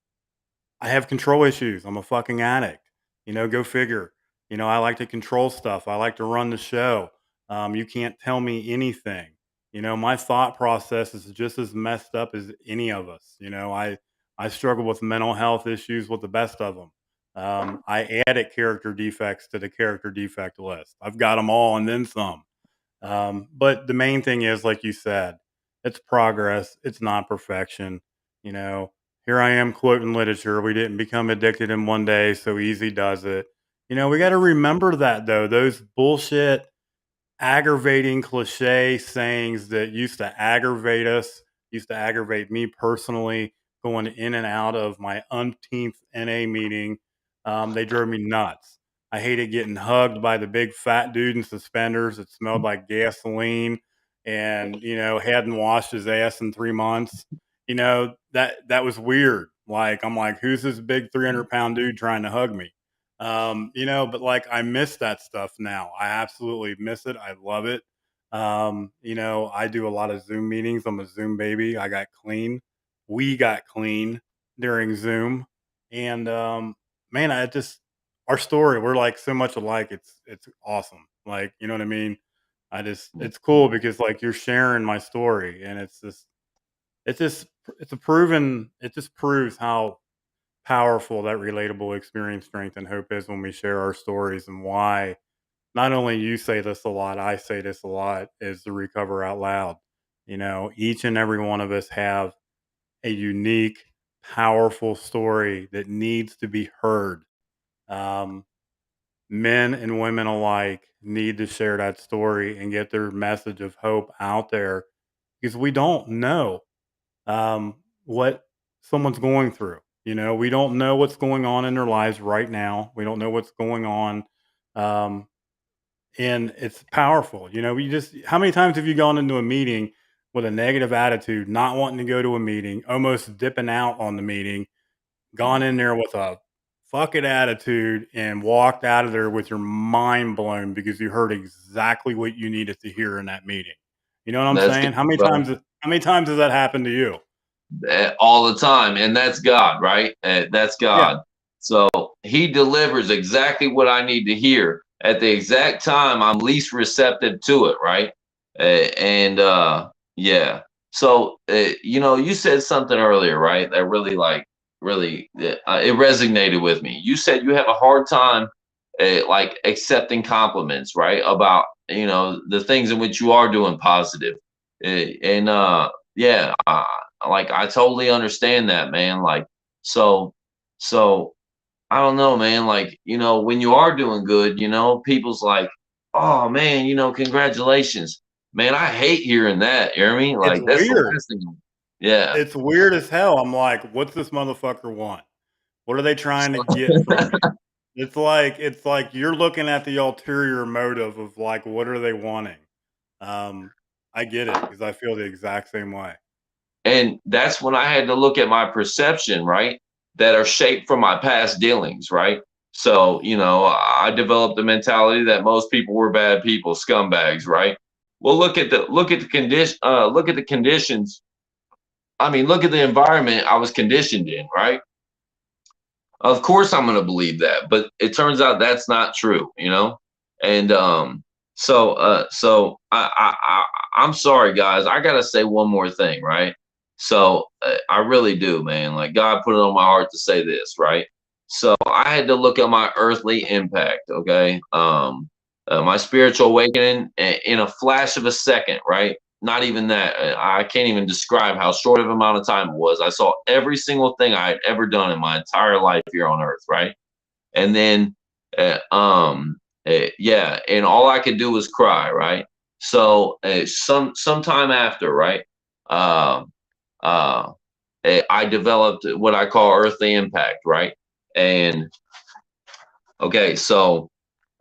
I have control issues. I'm a fucking addict. Go figure. I like to control stuff. I like to run the show. You can't tell me anything. My thought process is just as messed up as any of us. I struggle with mental health issues with the best of them. I added character defects to the character defect list. I've got them all and then some. But the main thing is, like you said, it's progress. It's not perfection. You know, Here I am quoting literature. We didn't become addicted in one day, so easy does it. We got to remember that though. Those bullshit aggravating cliche sayings that used to aggravate us, used to aggravate me personally, going in and out of my umpteenth NA meeting. They drove me nuts. I hated getting hugged by the big fat dude in suspenders that smelled like gasoline and, hadn't washed his ass in 3 months. That was weird. Like, I'm like, who's this big 300-pound dude trying to hug me? But like I miss that stuff now. I absolutely miss it. I love it. I do a lot of Zoom meetings. I'm a Zoom baby. I got clean. We got clean during Zoom. And man, I just our story, we're like so much alike. It's awesome. Like, you know what I mean? It's cool because like you're sharing my story and it's just it's a proven. It just proves how powerful that relatable experience, strength, and hope is when we share our stories, and why not only you say this a lot, I say this a lot, is to recover out loud. Each and every one of us have a unique, powerful story that needs to be heard. Um, Men and women alike need to share that story and get their message of hope out there, because we don't know what someone's going through. We don't know what's going on in their lives right now. We don't know what's going on. Um, and it's powerful. How many times have you gone into a meeting with a negative attitude, not wanting to go to a meeting, almost dipping out on the meeting, gone in there with a fuck it attitude, and walked out of there with your mind blown because you heard exactly what you needed to hear in that meeting? You know what I'm That's saying? good, brother. How many times has that happened to you? All the time, and that's God, right? That's Yeah. God. So He delivers exactly what I need to hear at the exact time I'm least receptive to it, right? And yeah. So you said something earlier, right? That really, really, it resonated with me. You said you have a hard time, like accepting compliments, right? About the things in which you are doing positive, and yeah. Like I totally understand that, man. Like so so I don't know, man. Like, when you are doing good, people's like, "Oh man, congratulations." Man, I hate hearing that. You know what I mean? It's Like that's the weird. last thing. Yeah. It's weird as hell. I'm like, what's this motherfucker want? What are they trying to So, get from me? It's like you're looking at the ulterior motive of, like, what are they wanting? Um, I get it because I feel the exact same way. and that's when I had to look at my perception, right? That are shaped from my past dealings, right? So, I developed the mentality that most people were bad people, scumbags, right? Well, look at the conditions. I mean, look at the environment I was conditioned in, right? Of course I'm going to believe that, but it turns out that's not true, And so I'm sorry guys, I got to say one more thing, right? So I really do, man. Like God put it on my heart to say this, right? So I had to look at my earthly impact, okay? My spiritual awakening in a flash of a second, right? Not even that. I can't even describe how short of amount of time it was. I saw every single thing I had ever done in my entire life here on earth, right? And then, uh, um, yeah, and all I could do was cry, right? So, sometime after, right? Um, uh, I developed what I call earthly impact, right? And okay, so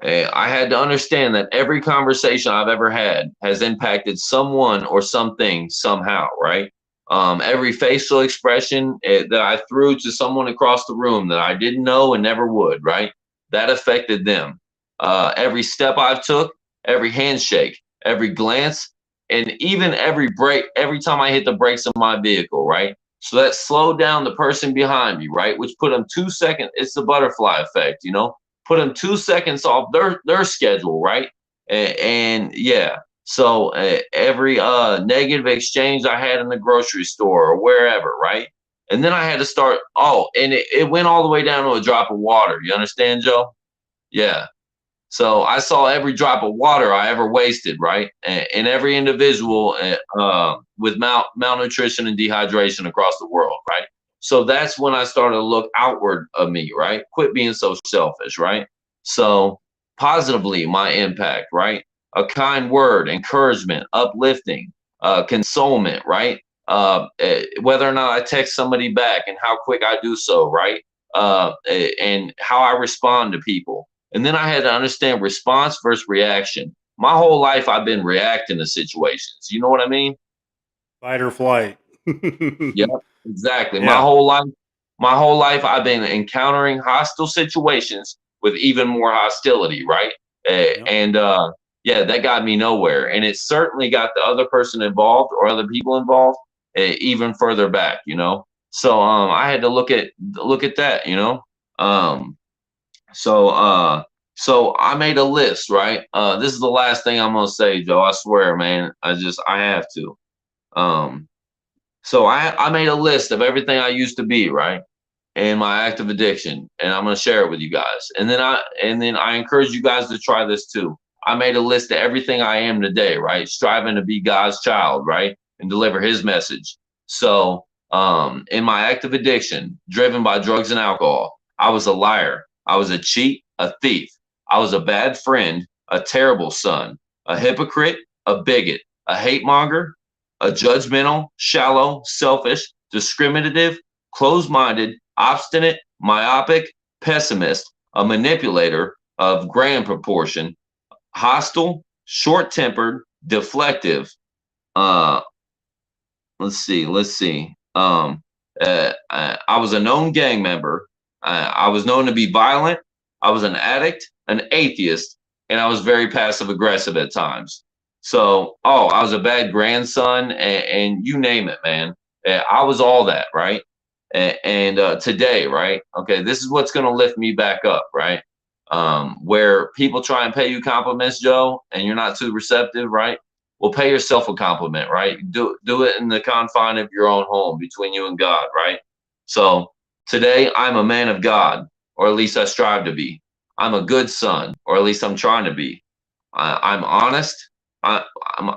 I had to understand that every conversation I've ever had has impacted someone or something somehow, right? Every facial expression that I threw to someone across the room that I didn't know and never would, right? That affected them. Every step I've took, every handshake, every glance, and even every break, every time I hit the brakes of my vehicle, right? So that slowed down the person behind me, right? Which put them 2 seconds. It's the butterfly effect, put them 2 seconds off their schedule, right? And yeah, so every negative exchange I had in the grocery store or wherever, right? And then I had to start. Oh, and it went all the way down to a drop of water. You understand, Joe? Yeah. So I saw every drop of water I ever wasted, right? And every individual with malnutrition and dehydration across the world, right? So that's when I started to look outward of me, right? Quit being so selfish, right? So positively, my impact, right? A kind word, encouragement, uplifting, consolement, right? Whether or not I text somebody back and how quick I do so, right? And how I respond to people, and then I had to understand response versus reaction. My whole life, I've been reacting to situations. You know what I mean? Fight or flight. Yep, exactly. Yeah. My whole life, I've been encountering hostile situations with even more hostility, right? Yep. And yeah, that got me nowhere, and it certainly got the other person involved or other people involved even further back. So I had to look at that. Um, So I made a list, right? This is the last thing I'm gonna say, Joe. I swear, man. I have to. Um So I made a list of everything I used to be, right? And my active addiction, and I'm gonna share it with you guys. And then I encourage you guys to try this too. I made a list of everything I am today, right? Striving to be God's child, right? And deliver his message. So in my active addiction, driven by drugs and alcohol, I was a liar, I was a cheat, a thief, I was a bad friend, a terrible son, a hypocrite, a bigot, a hate monger, a judgmental, shallow, selfish, discriminative, closed minded, obstinate, myopic, pessimist, a manipulator of grand proportion, hostile, short tempered, deflective. Uh, let's see. I was a known gang member. I was known to be violent. I was an addict, an atheist, and I was very passive aggressive at times. So, I was a bad grandson, and you name it, man. I was all that, right? And today, right? Okay, this is what's going to lift me back up, right? Where people try and pay you compliments, Joe, and you're not too receptive, right? Well, pay yourself a compliment, right? Do it in the confine of your own home between you and God, right? So today I'm a man of God, or at least I strive to be. I'm a good son, or at least I'm trying to be. I'm honest. I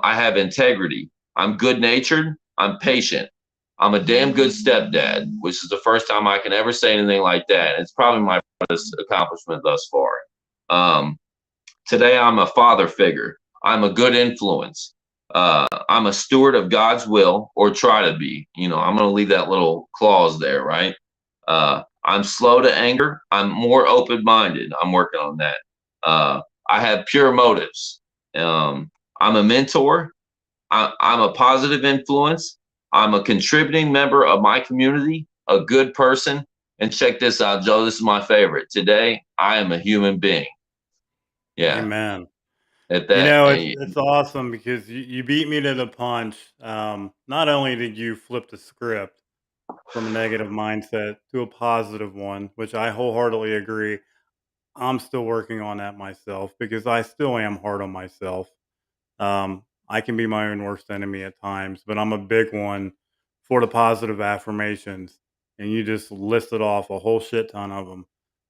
have integrity. I'm good natured. I'm patient. I'm a damn good stepdad, which is the first time I can ever say anything like that. It's probably my best accomplishment thus far. Um, Today, I'm a father figure. I'm a good influence. I'm a steward of God's will, or try to be. I'm going to leave that little clause there, right? I'm slow to anger. I'm more open minded. I'm working on that. I have pure motives. I'm a mentor. I'm a positive influence. I'm a contributing member of my community, a good person. And check this out, Joe. This is my favorite. Today, I am a human being. Yeah. Amen. At You that, know, it's awesome because you beat me to the punch. Not only did you flip the script from a negative mindset to a positive one, which I wholeheartedly agree. I'm still working on that myself because I still am hard on myself. I can be my own worst enemy at times, but I'm a big one for the positive affirmations. And you just listed off a whole shit ton of them.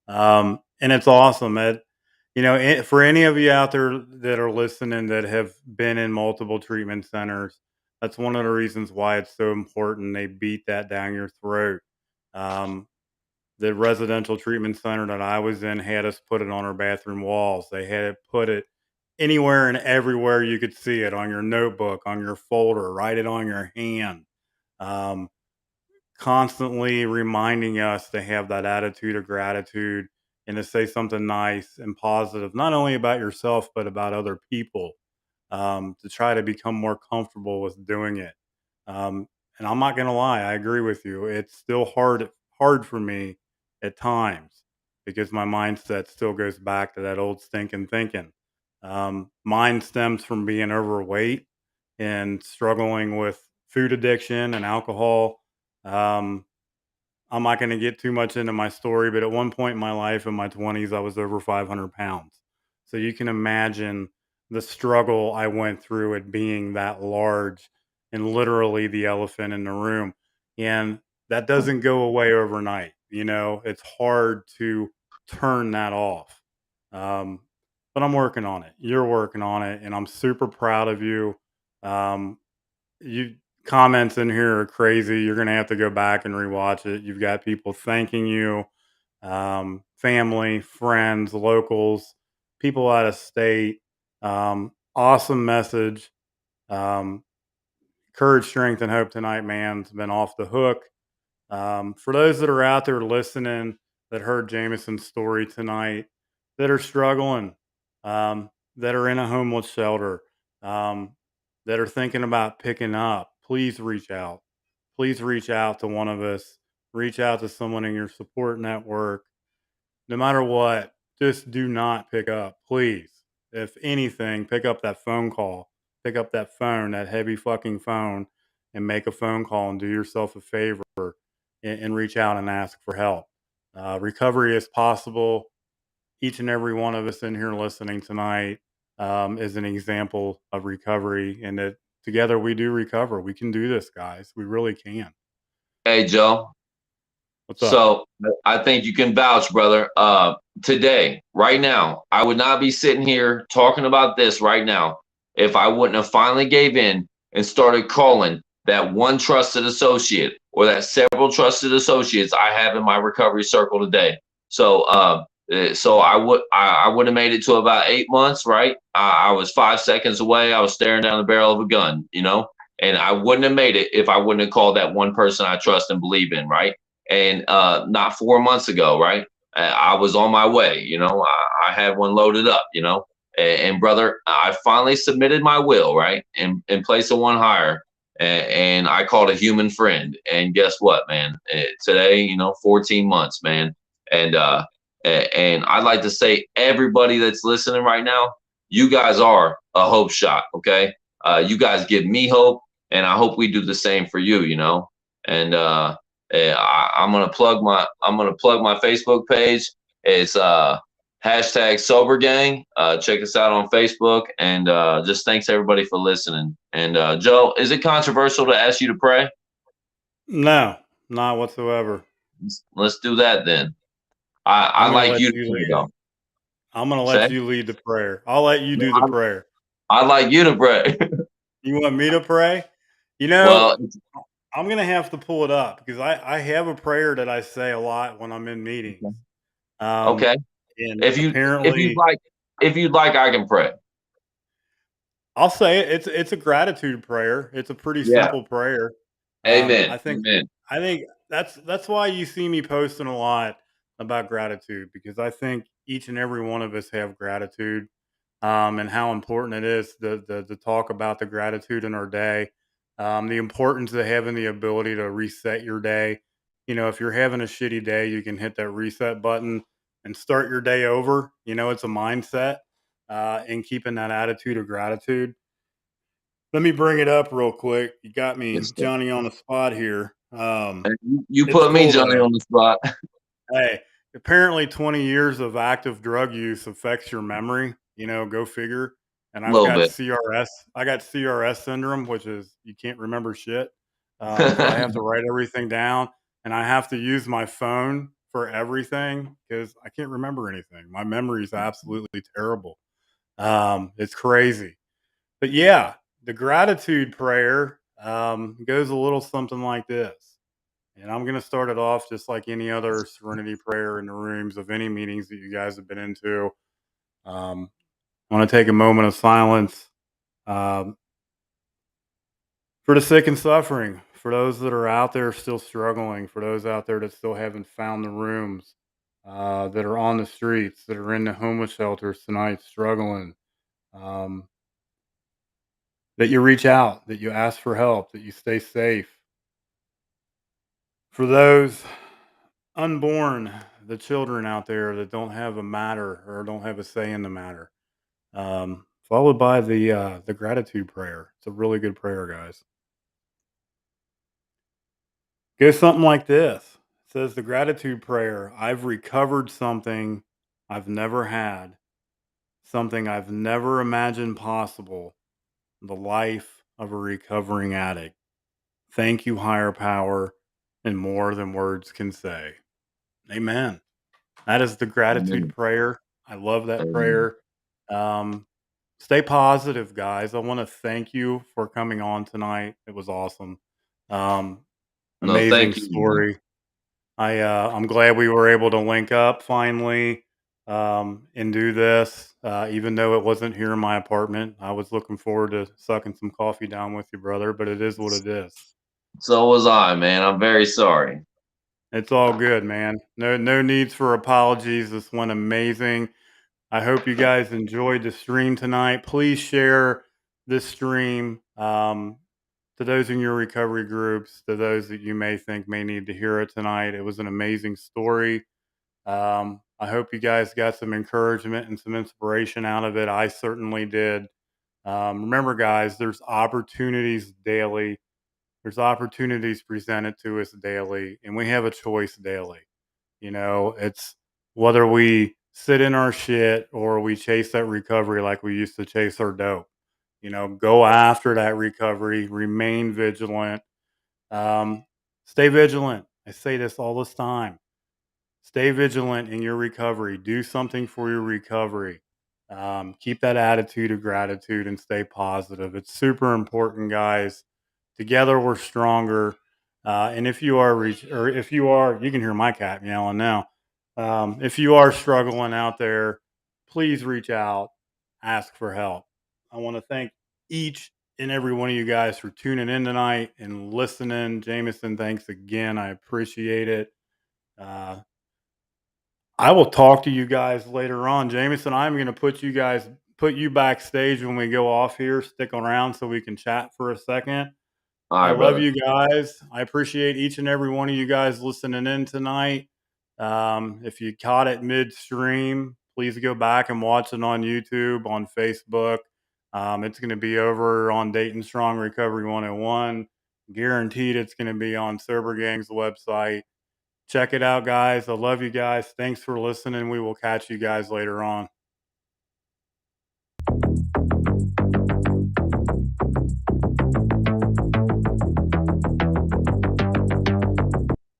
And it's awesome. For any of you out there that are listening that have been in multiple treatment centers, that's one of the reasons why it's so important. They beat that down your throat. Um, the residential treatment center that I was in had us put it on our bathroom walls. They had it put it anywhere and everywhere you could see it, on your notebook, on your folder, write it on your hand. Um, Constantly reminding us to have that attitude of gratitude and to say something nice and positive, not only about yourself, but about other people, to try to become more comfortable with doing it. Um, and I'm not going to lie, I agree with you. It's still hard for me at times because my mindset still goes back to that old stinking thinking. Mine stems from being overweight and struggling with food addiction and alcohol. um, I'm not going to get too much into my story, but at one point in my life, in my 20s, I was over 500 pounds. So you can imagine the struggle I went through at being that large and literally the elephant in the room. And that doesn't go away overnight. It's hard to turn that off. Um, but I'm working on it. You're working on it. And I'm super proud of you. Um, you Comments in here are crazy. You're gonna have to go back and rewatch it. You've got people thanking you, family, friends, locals, people out of state. Awesome message. Um, Courage, strength, and hope tonight, man. It's been off the hook. For those that are out there listening that heard Jamison's story tonight, that are struggling, that are in a homeless shelter, um, that are thinking about picking up, please reach out. Please reach out to one of us. Reach out to someone in your support network. No matter what, just do not pick up, please. If anything, pick up that phone call. Pick up that phone, that heavy fucking phone, and make a phone call and do yourself a favor, and reach out and ask for help. Recovery is possible. Each and every one of us in here listening tonight is an example of recovery, and that together we do recover. We can do this, guys. We really can. Hey, Joe. What's up? So I think you can vouch, brother. Today, right now, I would not be sitting here talking about this right now if I wouldn't have finally gave in and started calling that one trusted associate or that several trusted associates I have in my recovery circle today. So, I would have made it to about 8 months, right? I was 5 seconds away. I was staring down the barrel of a gun, and I wouldn't have made it if I wouldn't have called that one person I trust and believe in, right? And not 4 months ago, right? I was on my way. I had one loaded up. And brother, I finally submitted my will, right, in place of one higher, and I called a human friend. And guess what, man? Today, 14 months, man, and and I'd like to say everybody that's listening right now, you guys are a hope shot. Okay, you guys give me hope, and I hope we do the same for you. And I'm gonna plug my Facebook page. It's hashtag sober gang. Check us out on Facebook, and just thanks everybody for listening. And Joe, is it controversial to ask you to pray? No, not whatsoever. Let's do that then. I I'm gonna like let you to you pray lead it. though. I'm gonna Say, let you lead the prayer. I'll let you no, do the prayer. I like you to pray. You want me to pray? You know, Well, I'm gonna have to pull it up because I have a prayer that I say a lot when I'm in meetings. Um, okay. and If you if you'd apparently, like if you'd like, I can pray. I'll say it. It's a gratitude prayer. It's a pretty Yeah. simple prayer. Amen. I think Amen. I think that's why you see me posting a lot about gratitude because I think each and every one of us have gratitude, and how important it is to talk about the gratitude in our day, the importance of having the ability to reset your day. If you're having a shitty day, you can hit that reset button and start your day over. It's a mindset, and keeping that attitude of gratitude. Let me bring it up real quick. You got me, Yes, sir. Johnny, on the spot here. And you It's put me, cool Johnny, though. on the spot. Hey, apparently 20 years of active drug use affects your memory. Go figure. And A I've little got bit. CRS. I got CRS syndrome, which is you can't remember shit. So I have to write everything down, and I have to use my phone for everything because I can't remember anything. My memory is absolutely terrible. It's crazy. But yeah, the gratitude prayer goes a little something like this. And I'm going to start it off just like any other serenity prayer in the rooms of any meetings that you guys have been into. I want to take a moment of silence, um, for the sick and suffering, for those that are out there still struggling, for those out there that still haven't found the rooms, that are on the streets, that are in the homeless shelters tonight struggling. Um, that you reach out, that you ask for help, that you stay safe. For those unborn, the children out there that don't have a matter or don't have a say in the matter. Followed by the gratitude prayer. It's a really good prayer, guys. Goes something like this. It says the gratitude prayer. I've recovered something I've never had, something I've never imagined possible. The life of a recovering addict. Thank you, higher power, and more than words can say. Amen. That is the gratitude Amen. prayer. I love that Amen. prayer. Um, Stay positive, guys. I want to thank you for coming on tonight. It was awesome. Um, No, Amazing thank you, man. story. I'm glad we were able to link up finally, and do this. Even though it wasn't here in my apartment, I was looking forward to sucking some coffee down with you, brother. But it is what it is. So was I, man. I'm very sorry. It's all good, man. No needs for apologies. This went amazing. I hope you guys enjoyed the stream tonight. Please share this stream, to those in your recovery groups, to those that you may think may need to hear it tonight. It was an amazing story. I hope you guys got some encouragement and some inspiration out of it. I certainly did. Remember, guys, there's opportunities daily. There's opportunities presented to us daily, and we have a choice daily. It's whether we sit in our shit or we chase that recovery like we used to chase our dope. Go after that recovery, remain vigilant. Um, Stay vigilant. I say this all this time. Stay vigilant in your recovery. Do something for your recovery. Keep that attitude of gratitude and stay positive. It's super important, guys. Together we're stronger. And if you are, or if you are, you can hear my cat meowing now. If you are struggling out there, please reach out, ask for help. I want to thank each and every one of you guys for tuning in tonight and listening. Jameson, thanks again. I appreciate it. Uh, I will talk to you guys later on. Jameson, I'm going to put you backstage when we go off here. Stick around so we can chat for a second. All I right, love brother. you guys. I appreciate each and every one of you guys listening in tonight. If you caught it midstream, please go back and watch it on YouTube, on Facebook. It's going to be over on Dayton Strong Recovery 101. Guaranteed it's going to be on Sober Gang's website. Check it out, guys. I love you guys. Thanks for listening. We will catch you guys later on.